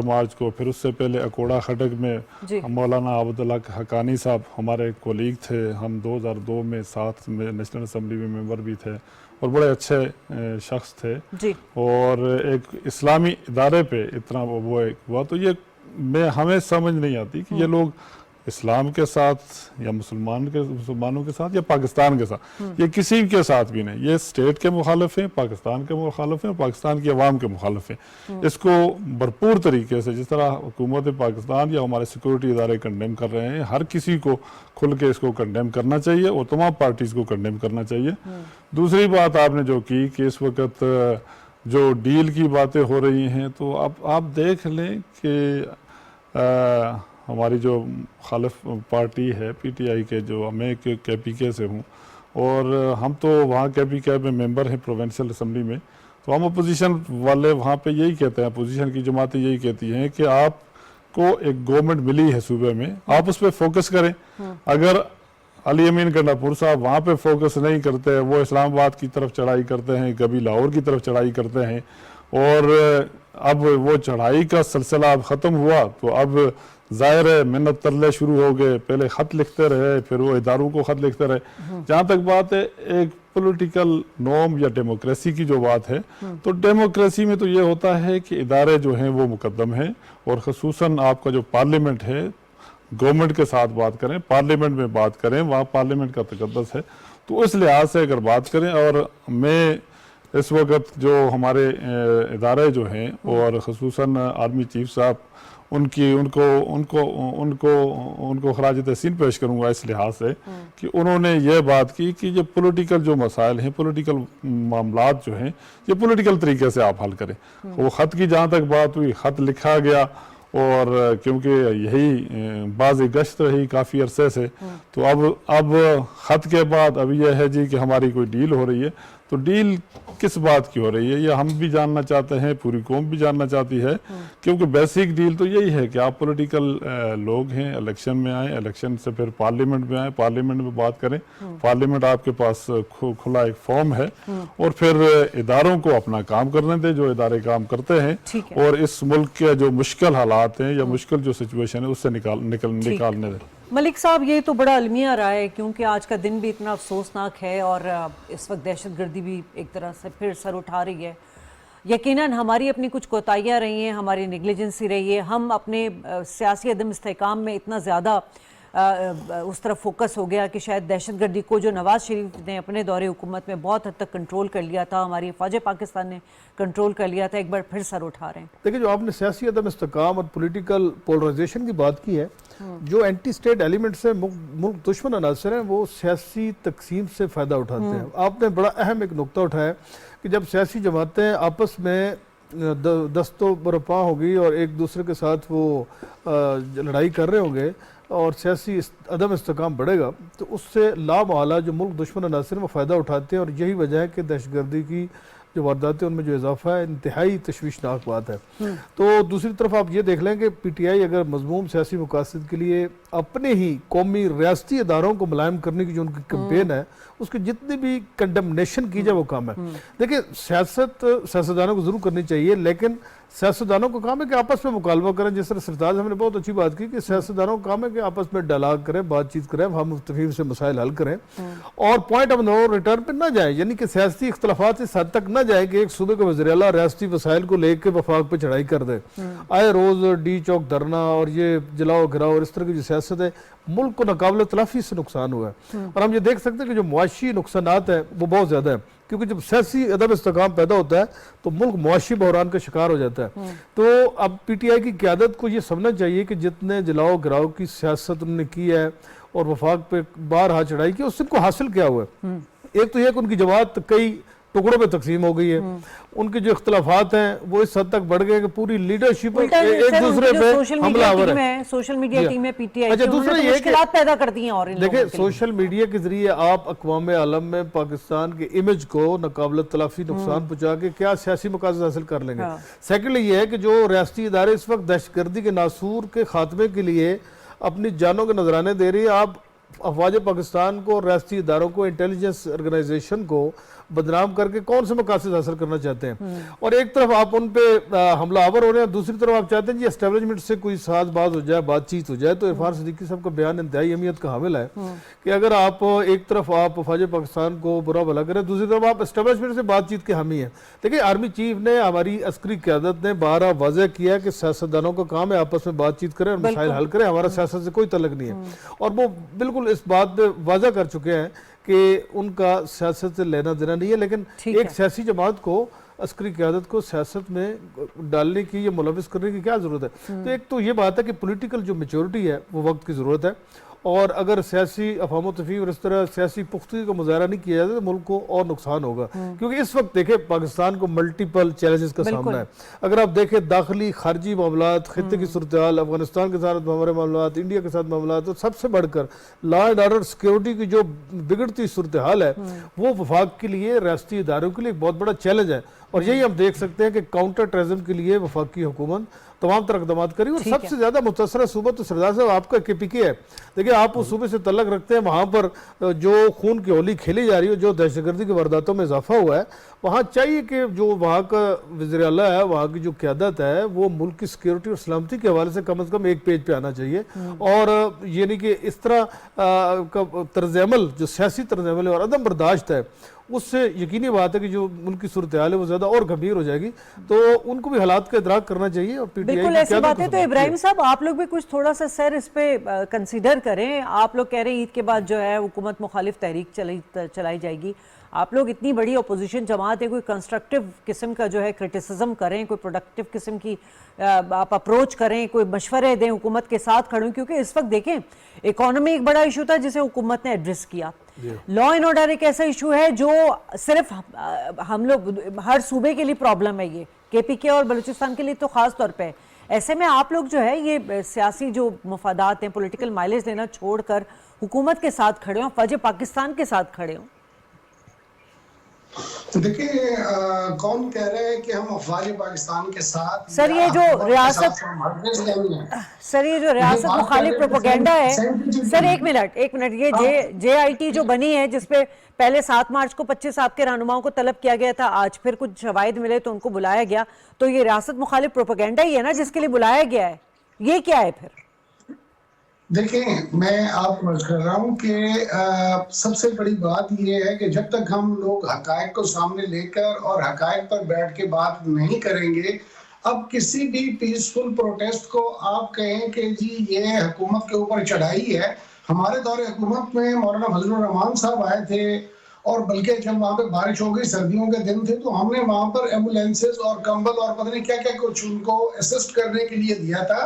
Speaker 1: मार्च को, फिर उससे पहले अकोड़ा खटक में मौलाना अब्दुल्ला हकानी साहब हमारे कोलीग थे, हम 2002 में साथ में नेशनल असम्बली में मेंबर भी थे और बड़े अच्छे शख्स थे जी। और
Speaker 2: एक इस्लामी इदारे पे इतना वो हुआ, तो ये हमें समझ नहीं आती कि ये लोग इस्लाम के साथ या मुसलमानों के साथ या पाकिस्तान के साथ, ये किसी के साथ भी नहीं, ये स्टेट के मुखालिफ हैं, पाकिस्तान के मुखालिफ हैं, पाकिस्तान की आवाम के मुखालिफ हैं। इसको भरपूर तरीके से, जिस तरह हुकूमत पाकिस्तान या हमारे सिक्योरिटी इदारे कंडेम कर रहे हैं, हर किसी को खुल के इसको कंडेम करना चाहिए और तमाम पार्टीज़ को कंडेम करना चाहिए। दूसरी बात आपने जो की कि इस वक्त जो डील की बातें हो रही हैं, तो आप देख लें कि हमारी जो खालिफ पार्टी है पीटीआई के, जो मैं केपीके से हूँ और हम तो वहाँ केपीके में मेंबर हैं प्रोविंशियल असम्बली में, तो हम अपोजिशन वाले वहाँ पे यही कहते हैं, अपोजिशन की जमातें यही कहती हैं कि आपको एक गवर्नमेंट मिली है सूबे में, आप उस पर फोकस करें। अगर अली अमीन गंडापुर साहब वहाँ पे फोकस नहीं करते, वो इस्लामाबाद की तरफ चढ़ाई करते हैं, कभी लाहौर की तरफ चढ़ाई करते हैं, और अब वो चढ़ाई का सिलसिला अब ख़त्म हुआ तो अब ज़ाहिर है मिन्नत तरले शुरू हो गए, पहले ख़त लिखते रहे, फिर वो इदारों को ख़त लिखते रहे। जहाँ तक बात है एक पॉलिटिकल नॉर्म या डेमोक्रेसी की जो बात है, तो डेमोक्रेसी में तो ये होता है कि इदारे जो हैं वो मुकद्दम हैं, और ख़ुसूसन आपका जो पार्लियामेंट है, गवर्नमेंट के साथ बात करें, पार्लियामेंट में बात करें, वहाँ पार्लियामेंट का तकद्दस है। तो इस लिहाज से अगर बात करें, और मैं इस वक्त जो हमारे इदारे जो हैं और ख़ुसूसन आर्मी चीफ साहब, उनको खराज तहसीन पेश करूँगा इस लिहाज से कि उन्होंने ये बात की कि ये पॉलिटिकल जो मसाइल हैं, पॉलिटिकल मामलात जो हैं, ये पॉलिटिकल तरीके से आप हल करें। वो ख़त की जहाँ तक बात हुई, ख़त लिखा गया, और क्योंकि यही बाज़ गश्त रही काफ़ी अरसे से, तो अब ख़त के बाद अब यह है जी कि हमारी कोई डील हो रही है। तो डील किस बात की हो रही है, ये हम भी जानना चाहते हैं, पूरी कौम भी जानना चाहती है, क्योंकि बेसिक डील तो यही है कि आप पॉलिटिकल लोग हैं, इलेक्शन में आए, इलेक्शन से फिर पार्लियामेंट में आए, पार्लियामेंट में बात करें, पार्लियामेंट आपके पास खुला एक फॉर्म है, और फिर इदारों को अपना काम करने दें जो इदारे काम करते हैं, और इस मुल्क के जो मुश्किल हालात हैं या मुश्किल जो सिचुएशन है उससे निकालने दें।
Speaker 1: मलिक साहब, ये तो बड़ा अलमिया रहा है, क्योंकि आज का दिन भी इतना अफसोसनाक है और इस वक्त दहशतगर्दी भी एक तरह से फिर सर उठा रही है। यकीनन हमारी अपनी कुछ कोताहियाँ रही हैं, हमारी नेग्लिजेंसी रही है, हम अपने सियासी अदम इस्तेकाम में इतना ज़्यादा उस तरफ फोकस हो गया कि शायद दहशतगर्दी को, जो नवाज़ शरीफ ने अपने दौरे हुकूमत में बहुत हद तक कंट्रोल कर लिया था, हमारी फ़ौज पाकिस्तान ने कंट्रोल कर लिया था, एक बार फिर सर उठा रहे हैं।
Speaker 6: देखिए, जो आपने सियासी अदम इस्तेकाम और पॉलिटिकल पोलराइजेशन की बात की है, जो एंटी स्टेट एलिमेंट्स हैं, मुल्क दुश्मन अनासर हैं, वो सियासी तकसीम से फ़ायदा उठाते हैं। आपने बड़ा अहम एक नुकता उठाया कि जब सियासी जमातें आपस में दस्तों बरपा होगी और एक दूसरे के साथ वो लड़ाई कर रहे होंगे और सियासी अदम इस्तेकाम बढ़ेगा, तो उससे लामहला जो मुल्क दुश्मन अनासर वो फ़ायदा उठाते हैं, और यही वजह है कि दहशतगर्दी की जो वारदातें उनमें जो इजाफा है इंतहाई तशवीशनाक बात है। तो दूसरी तरफ आप ये देख लें कि पीटीआई अगर मजमूम सियासी मकासद के लिए अपने ही कौमी रियासती इदारों को मुलायम करने की जो उनकी कैंपेन है, उसकी जितनी भी कंडमनेशन की जाए वो काम है। देखिए, सियासतदानों को जरूर करनी चाहिए, लेकिन सियासतदानों का काम है कि आपस में मुकालमा करें। जिस तरह सरताज हमने बहुत अच्छी बात की कि सियासतदानों का काम है कि आपस में डायलॉग करें, बातचीत करें, हम तफहीम से मसाइल हल करें और पॉइंट ऑफ नो रिटर्न पर ना जाए, यानी कि सियासी इख्तलाफात इस हद तक ना जाए कि एक सूबे का वज़ीर आला रियासती वसाइल को लेकर वफाक पे चढ़ाई कर दे, आए रोज डी चौक धरना और ये जलाओ गिराओ और इस तरह की जो सियासत है, मुल्क को नाकाबिल तलाफी से नुकसान हुआ है। और हम ये देख सकते हैं कि जो मुआशी नुकसानात है वो बहुत ज्यादा है, क्योंकि जब सियासी अदम इस्तेकाम पैदा होता है तो मुल्क मुआशी बहरान का शिकार हो जाता है। तो अब PTI की क़यादत को ये समझना चाहिए कि जितने जलाओ गिराओ की सियासत उन्होंने की है और वफाक पे बार हाथ चढ़ाई की, उससे उनको हासिल क्या हुआ है। एक तो यह कि उनकी जमात कई टुकड़ों में तकसीम हो गई है, उनके जो इख्तलाफात हैं वो इस हद तक बढ़ गए कि पूरी लीडरशिप एक दूसरे पे हमलावर है।
Speaker 1: सोशल मीडिया टीम है PTI,
Speaker 6: अच्छा, दूसरा ये
Speaker 1: मुश्किलात पैदा करती हैं। और
Speaker 6: देखिए, सोशल मीडिया के जरिए आप अक़वाम आलम में पाकिस्तान के इमेज को नाकाबिल तलाफी नुकसान पहुंचा के क्या सियासी मकासद हासिल कर लेंगे। सेकेंडली ये है कि जो रियासती इदारे इस वक्त दहशतगर्दी के नासूर के खात्मे के लिए अपनी जानों के नजराने दे रही है, आप अफवाज पाकिस्तान को, रियासती इदारों को, इंटेलिजेंस ऑर्गेनाइजेशन को बदनाम करके कौन से मकासद हासिल करना चाहते हैं। और एक तरफ आप उन पे हमलावर हो रहे हैं, दूसरी तरफ आप चाहते हैं जी एस्टेब्लिशमेंट से कोई साजबाज हो जाए, बातचीत हो जाए। तो इरफान सिद्दीकी साहब का बयान इंतहाई अहमियत का हामिल है कि अगर आप एक तरफ आप अफवाज पाकिस्तान को बुरा भला करें, दूसरी तरफ आप एस्टेब्लिशमेंट से बातचीत के हामी हैं। देखिए, आर्मी चीफ ने, हमारी अस्करी क़यादत ने बारहा वाज़ेह किया कि सियासतदानों का काम है आपस में बातचीत करें और मसाइल हल करें, हमारा सियासत से कोई तल्लुक नहीं है। और वो बिल्कुल इस बात पे वाज़ेह कर चुके हैं कि उनका सियासत से लेना देना नहीं है। लेकिन एक सियासी जमात को, अस्करी क़यादत को सियासत में डालने की या मुलविस करने की क्या ज़रूरत है। तो एक तो ये बात है कि पॉलिटिकल जो मैच्योरिटी है वो वक्त की ज़रूरत है, और अगर सियासी अफवाम तफहीम और इस तरह सियासी पुख्तगी का मुजाहरा नहीं किया जाता तो मुल्क को और नुकसान होगा। क्योंकि इस वक्त देखें पाकिस्तान को मल्टीपल चैलेंजेस का सामना है। अगर आप देखें दाखिली खारजी मामलात, खित्ते की सूरत हाल, अफगानिस्तान के साथ हमारे मामलात, इंडिया के साथ मामलात, तो सबसे बढ़कर लॉ एंड ऑर्डर सिक्योरिटी की जो बिगड़ती सूरत हाल है वो वफाक के लिए, रियासती इदारों के लिए एक बहुत बड़ा चैलेंज है। और यही हम देख सकते हैं कि काउंटर टेररिज्म के लिए वफाकी हुकूमत तमाम तरह इकदाम करी। और सबसे ज्यादा मुतासरा सूबा तो सरदार साहब आपका KPK है। देखिए, आप उस सूबे से तल्लक रखते हैं, वहां पर जो खून की होली खेली जा रही है, जो दहशतगर्दी की वारदातों में इजाफा हुआ है, वहाँ चाहिए कि जो वहाँ का वज़ीर आला है, वहाँ की जो क़यादत है, वो मुल्क की सिक्योरिटी और सलामती के हवाले से कम एक पेज पे आना चाहिए। और ये नहीं कि इस तरह का तर्ज अमल, जो सियासी तर्ज अमल है और अदम बर्दाश्त है, उससे यकीनी बात है कि जो मुल्क की सूरत हाल है वो ज्यादा और गंभीर हो जाएगी। तो उनको भी हालात का इदराक करना चाहिए। और
Speaker 1: बिल्कुल ऐसी बात है। तो इब्राहिम साहब, आप लोग भी कुछ थोड़ा सा सर इस पे कंसीडर करें। आप लोग कह रहे हैं ईद के बाद जो है हुकूमत मुखालिफ तहरीक चलाई जाएगी। आप लोग इतनी बड़ी अपोजिशन जमात है, कोई कंस्ट्रक्टिव किस्म का जो है क्रिटिसिज्म करें, कोई प्रोडक्टिव किस्म की आप अप्रोच करें, कोई मशवरे दें, हुकूमत के साथ खड़े हों। क्योंकि इस वक्त देखें, इकोनॉमी एक बड़ा इशू था जिसे हुकूमत ने एड्रेस किया। लॉ एंड ऑर्डर एक ऐसा इशू है जो सिर्फ हम लोग, हर सूबे के लिए प्रॉब्लम है। ये KPK और बलूचिस्तान के लिए तो खास तौर पे। ऐसे में आप लोग जो है ये सियासी जो मफादात हैं, पॉलिटिकल माइलेज लेना छोड़कर हुकूमत के साथ खड़े हों, फौज पाकिस्तान के साथ खड़े हों।
Speaker 5: देखिए, कौन कह रहे हैं कि हम अफवाज पाकिस्तान के साथ?
Speaker 1: सर ये जो रियासत मुखालिफ प्रोपेगेंडा है, सर एक मिनट, ये JIT जो बनी है, जिसपे पहले 7 मार्च को 25 आपके रहनुमाओं को तलब किया गया था, आज फिर कुछ शवाहिद मिले तो उनको बुलाया गया, तो ये रियासत मुखालिफ प्रोपेगेंडा ही है ना जिसके लिए बुलाया गया है? ये क्या है फिर?
Speaker 5: देखिए, मैं आपको अर्ज कर रहा हूँ कि सबसे बड़ी बात यह है कि जब तक हम लोग हकायक को सामने लेकर और हकायक पर बैठ के बात नहीं करेंगे, अब किसी भी पीसफुल प्रोटेस्ट को आप कहें कि जी ये हुकूमत के ऊपर चढ़ाई है। हमारे दौरे हुकूमत में मौलाना फजलुर रहमान साहब आए थे, और बल्कि जब वहाँ पे बारिश हो गई, सर्दियों के दिन थे, तो हमने वहाँ पर एम्बुलेंसेज और कंबल और पता नहीं क्या क्या कुछ उनको असिस्ट करने के लिए दिया था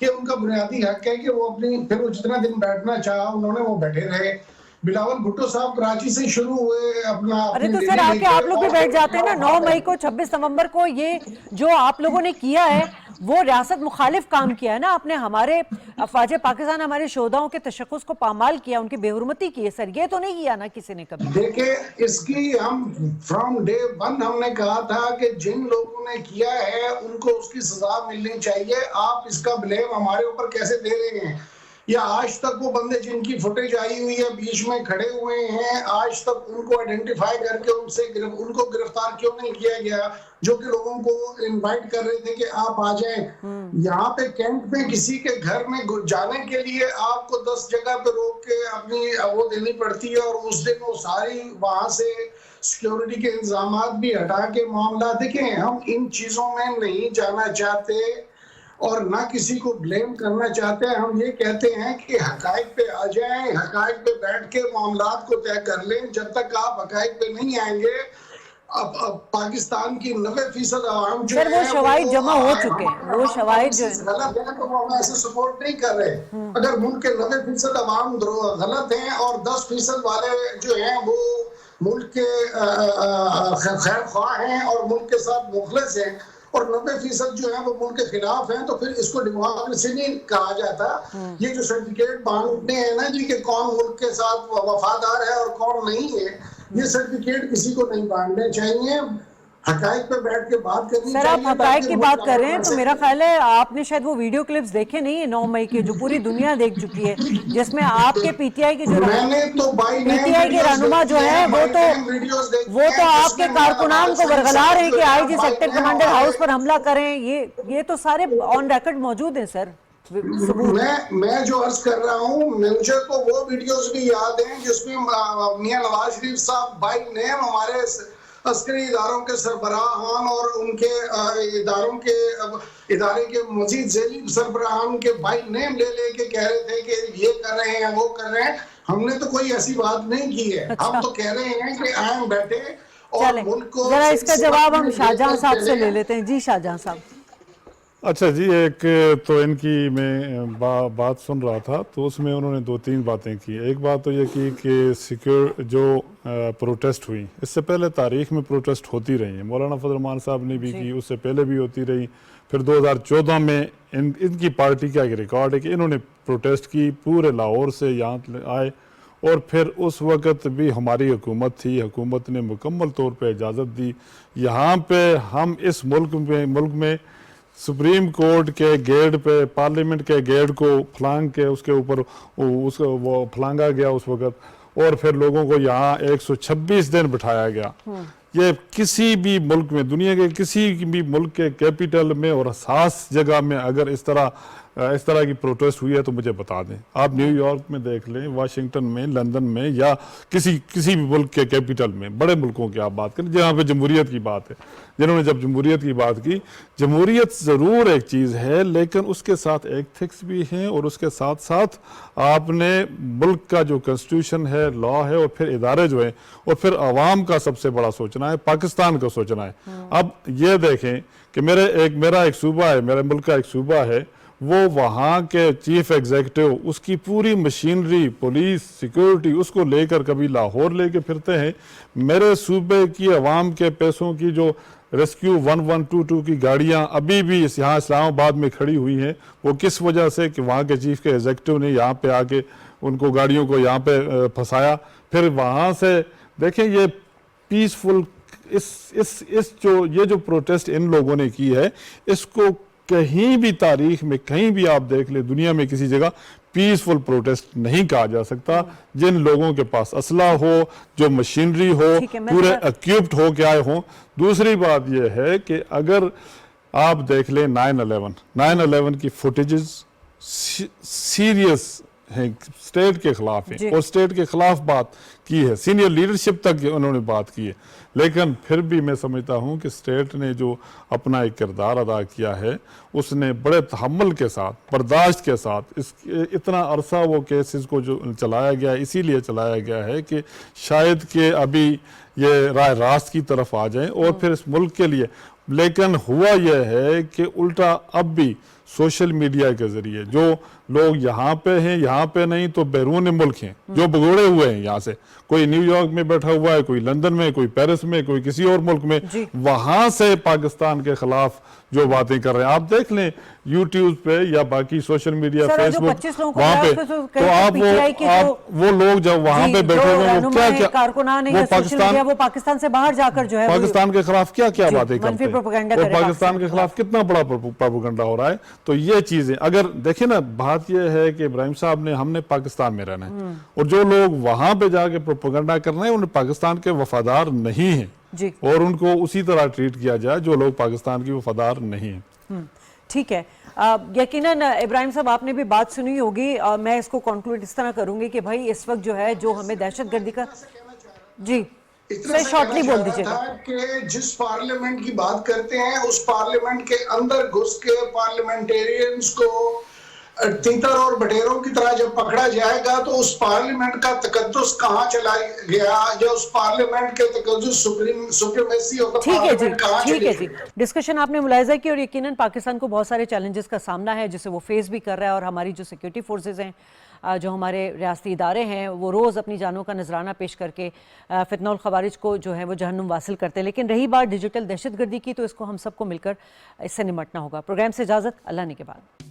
Speaker 5: कि उनका बुनियादी हक है कि वो अपनी, फिर वो जितना दिन बैठना चाहा उन्होंने वो बैठे रहे। बिलावल भुट्टो साहब कराची से शुरू हुए अपना,
Speaker 1: अरे तो सर आके आप लोग भी बैठ जाते हैं ना। 9 मई को, 26 नवंबर को ये जो आप लोगों ने किया है वो रियासत मुखालिफ काम किया है ना आपने। हमारे अफवाज पाकिस्तान, हमारे शोधाओं के तशक्कुस को पामाल किया, उनकी बेहुरमती की है। सर ये तो नहीं किया ना किसी ने कभी।
Speaker 5: देखिए, इसकी हम फ्रॉम डे 1 हमने कहा था कि जिन लोगों ने किया है उनको उसकी सजा मिलनी चाहिए। आप इसका ब्लेम हमारे ऊपर कैसे दे रहे हैं? या आज तक वो बंदे जिनकी फुटेज आई हुई है बीच में खड़े हुए हैं, आज तक उनको आइडेंटिफाई करके उनको गिरफ्तार क्यों नहीं किया गया, जो कि लोगों को इनवाइट कर रहे थे कि आप आ जाएं। यहाँ पे कैंप में किसी के घर में जाने के लिए आपको 10 जगह पे रोक के अपनी वो देनी पड़ती है, और उस दिन वो सारी वहां से सिक्योरिटी के इंतजाम भी हटा के मामला देखें। हम इन चीजों में नहीं जाना चाहते और ना किसी को ब्लेम करना चाहते हैं। हम ये कहते हैं कि हकाइक पे आ जाएं, हकाइक पे बैठ के मामलात को तय कर लें। जब तक आप हकाइक पे नहीं आएंगे, अब पाकिस्तान की 90% आवाम जो
Speaker 1: सर वो शवाहिद जमा हो चुके हैं, वो शवाहिद जो है
Speaker 5: गलत है तो हम ऐसे सपोर्ट नहीं कर रहे। अगर मुल्क के 90% आवाम गलत हैं और 10% वाले जो हैं वो मुल्क के खैर ख्वाह हैं और मुल्क के साथ मुखलिस हैं और 90% जो है वो मुल्क के खिलाफ हैं, तो फिर इसको डेमोक्रेसी नहीं कहा जाता। ये जो सर्टिफिकेट बांटते हैं ना जी कि कौन मुल्क के साथ वफादार है और कौन नहीं है, ये सर्टिफिकेट किसी को नहीं बांटने चाहिए। हकाइक पे बैठ के बात करनी चाहिए।
Speaker 1: सर आप हकाइक की बात कर रहे हैं तो मेरा ख्याल है आपने शायद वो वीडियो क्लिप्स देखे नहीं है 9 मई के, जो पूरी दुनिया देख चुकी है, जिसमें आपके पीटीआई के जो पीटीआई के रहनुमा जो है वो तो आपके कारकुनान को बरगला रहे हैं कि आईजी सेक्टर कमांडर हाउस पर हमला करें। ये तो सारे ऑन रिकॉर्ड मौजूद हैं सर।
Speaker 5: मैं जो अर्ज कर रहा हूँ, मुझे तो वो वीडियोस भी याद हैं जिसमें मियां नवाज शरीफ साहब बाई नेम हमारे अस्करी इदारों के सरबराहान और उनके इदारे के मजीद झेली सरबराहान के बाई नेम ले के कह रहे थे कि ये कर रहे हैं वो कर रहे हैं। हमने तो कोई ऐसी बात नहीं की है।
Speaker 1: अच्छा।
Speaker 5: हम तो कह रहे हैं कि आए बैठे और मुल्क को
Speaker 1: जरा इसका जवाब हम शाहजहां साहब से ले लेते हैं। जी शाहजहां साहब।
Speaker 2: अच्छा जी, एक तो इनकी मैं बात सुन रहा था तो उसमें उन्होंने 2-3 बातें की। एक बात तो ये की कि सिक्योर जो प्रोटेस्ट हुई, इससे पहले तारीख में प्रोटेस्ट होती रही है। मौलाना फजल रहमान साहब ने भी की, उससे पहले भी होती रही। फिर 2014 में इनकी पार्टी का एक रिकॉर्ड है कि इन्होंने प्रोटेस्ट की, पूरे लाहौर से यहाँ आए और फिर उस वक़्त भी हमारी हुकूमत थी, हुकूमत ने मुकम्मल तौर पर इजाज़त दी। यहाँ पे हम इस मुल्क में सुप्रीम कोर्ट के गेट पे, पार्लियामेंट के गेट को फलांग के उसके ऊपर वो फलांगा गया उस वक़्त, और फिर लोगों को यहाँ 126 दिन बिठाया गया। ये किसी भी मुल्क में, दुनिया के किसी भी मुल्क के कैपिटल में और खास जगह में अगर इस तरह की प्रोटेस्ट हुई है तो मुझे बता दें। आप न्यूयॉर्क में देख लें, वाशिंगटन में, लंदन में, या किसी भी मुल्क के कैपिटल में, बड़े मुल्कों की आप बात करें जहाँ पे जमहूरियत की बात है। जिन्होंने जब जमहूरियत की बात की, जमहूरियत ज़रूर एक चीज़ है लेकिन उसके साथ एथिक्स भी हैं और उसके साथ साथ आपने मुल्क का जो कॉन्स्टिट्यूशन है, लॉ है, और फिर इदारे जो हैं, और फिर आवाम का सबसे बड़ा सोचना है, पाकिस्तान का सोचना है। अब ये देखें कि मेरा एक सूबा है, मेरे मुल्क का एक सूबा है, वो वहाँ के चीफ एग्जीक्यूटिव उसकी पूरी मशीनरी, पुलिस, सिक्योरिटी उसको लेकर कभी लाहौर लेके फिरते हैं। मेरे सूबे की आवाम के पैसों की जो रेस्क्यू 1122 की गाड़ियाँ अभी भी यहाँ इस्लामाबाद में खड़ी हुई हैं, वो किस वजह से कि वहाँ के चीफ के एग्जीक्यूटिव ने यहाँ पे आके उनको गाड़ियों को यहाँ पे फंसाया। फिर वहाँ से देखें ये पीसफुल ये जो प्रोटेस्ट इन लोगों ने की है, इसको कहीं भी तारीख में कहीं भी आप देख ले, दुनिया में किसी जगह पीसफुल प्रोटेस्ट नहीं कहा जा सकता। जिन लोगों के पास असला हो, जो मशीनरी हो, पूरे इक्विप्ड हो के आए हों। दूसरी बात यह है कि अगर आप देख लें 9/11 की फुटेजेस सीरियस हैं, स्टेट के खिलाफ है और स्टेट के खिलाफ बात की है, सीनियर लीडरशिप तक उन्होंने बात की है। लेकिन फिर भी मैं समझता हूँ कि स्टेट ने जो अपना एक किरदार अदा किया है, उसने बड़े तहम्मुल के साथ, बर्दाश्त के साथ इतना अरसा वो केसेस को जो चलाया गया, इसीलिए चलाया गया है कि शायद कि अभी ये राय रास्त की तरफ आ जाएं और फिर इस मुल्क के लिए। लेकिन हुआ यह है कि उल्टा अब भी सोशल मीडिया के जरिए जो लोग यहाँ पे हैं, यहाँ पे नहीं तो बैरून मुल्क हैं, जो भगोड़े हुए हैं यहाँ से, कोई न्यूयॉर्क में बैठा हुआ है, कोई लंदन में, कोई पेरिस में, कोई किसी और मुल्क में, वहां से पाकिस्तान के खिलाफ जो बातें कर रहे हैं आप देख लें यूट्यूब पे या बाकी सोशल मीडिया, फेसबुक, वहां पे तो आप वो लोग जब वहां पे बैठे हुए हैं, वो पाकिस्तान
Speaker 1: से बाहर जाकर जो है
Speaker 2: पाकिस्तान के खिलाफ क्या क्या बातें करते हैं, वो पाकिस्तान के खिलाफ कितना बड़ा प्रोपेगेंडा हो रहा है। तो ये चीजें अगर देखें ना, बात यह है कि इब्राहिम साहब ने, हमने पाकिस्तान में रहना है और जो लोग वहां पे जाके प्रोपेगेंडा कर रहे हैं उन्हें पाकिस्तान के वफादार नहीं है और उनको उसी तरह ट्रीट किया जाए जो लोग पाकिस्तान की वफादार नहीं है।
Speaker 1: ठीक है, यकीनन इब्राहिम साहब आपने भी बात सुनी होगी। मैं इसको कंक्लूड इस तरह करूंगी कि भाई इस वक्त जो है, जो हमें दहशतगर्दी का जी
Speaker 5: इतना
Speaker 1: सर,
Speaker 5: सा
Speaker 1: शॉर्टली
Speaker 5: कहना
Speaker 1: बोल
Speaker 5: चाह रहा
Speaker 1: दीजिएगा।
Speaker 5: था कि जिस पार्लियामेंट की बात करते हैं उस पार्लियामेंट के अंदर घुस के पार्लियामेंटेरियंस को तीतर और बटेरों की तरह जब पकड़ा जाएगा तो उस पार्लियामेंट का तकद्दुस कहाँ चला गया, या उस पार्लियामेंट के तकद्दुस सुप्रीमेसी ऑफ द
Speaker 1: ठीक है जी,
Speaker 5: पार्लियामेंट कहाँ
Speaker 1: ठीक
Speaker 5: चली
Speaker 1: है जी।
Speaker 5: गई।
Speaker 1: डिस्कशन आपने मुलाहिजा की और यकीनन पाकिस्तान को बहुत सारे चैलेंजेस का सामना है जिसे वो फेस भी कर रहा है, और हमारी जो सिक्योरिटी फोर्सेज हैं, जो हमारे रियासती इदारे हैं, वो रोज़ अपनी जानों का नजराना पेश करके फितनौल खवारिज को जो है वो जहन्नुम वासिल करते हैं। लेकिन रही बात डिजिटल दहशतगर्दी की, तो इसको हम सबको मिलकर इससे निमटना होगा। प्रोग्राम से इजाज़त, अल्लाह ने के बाद।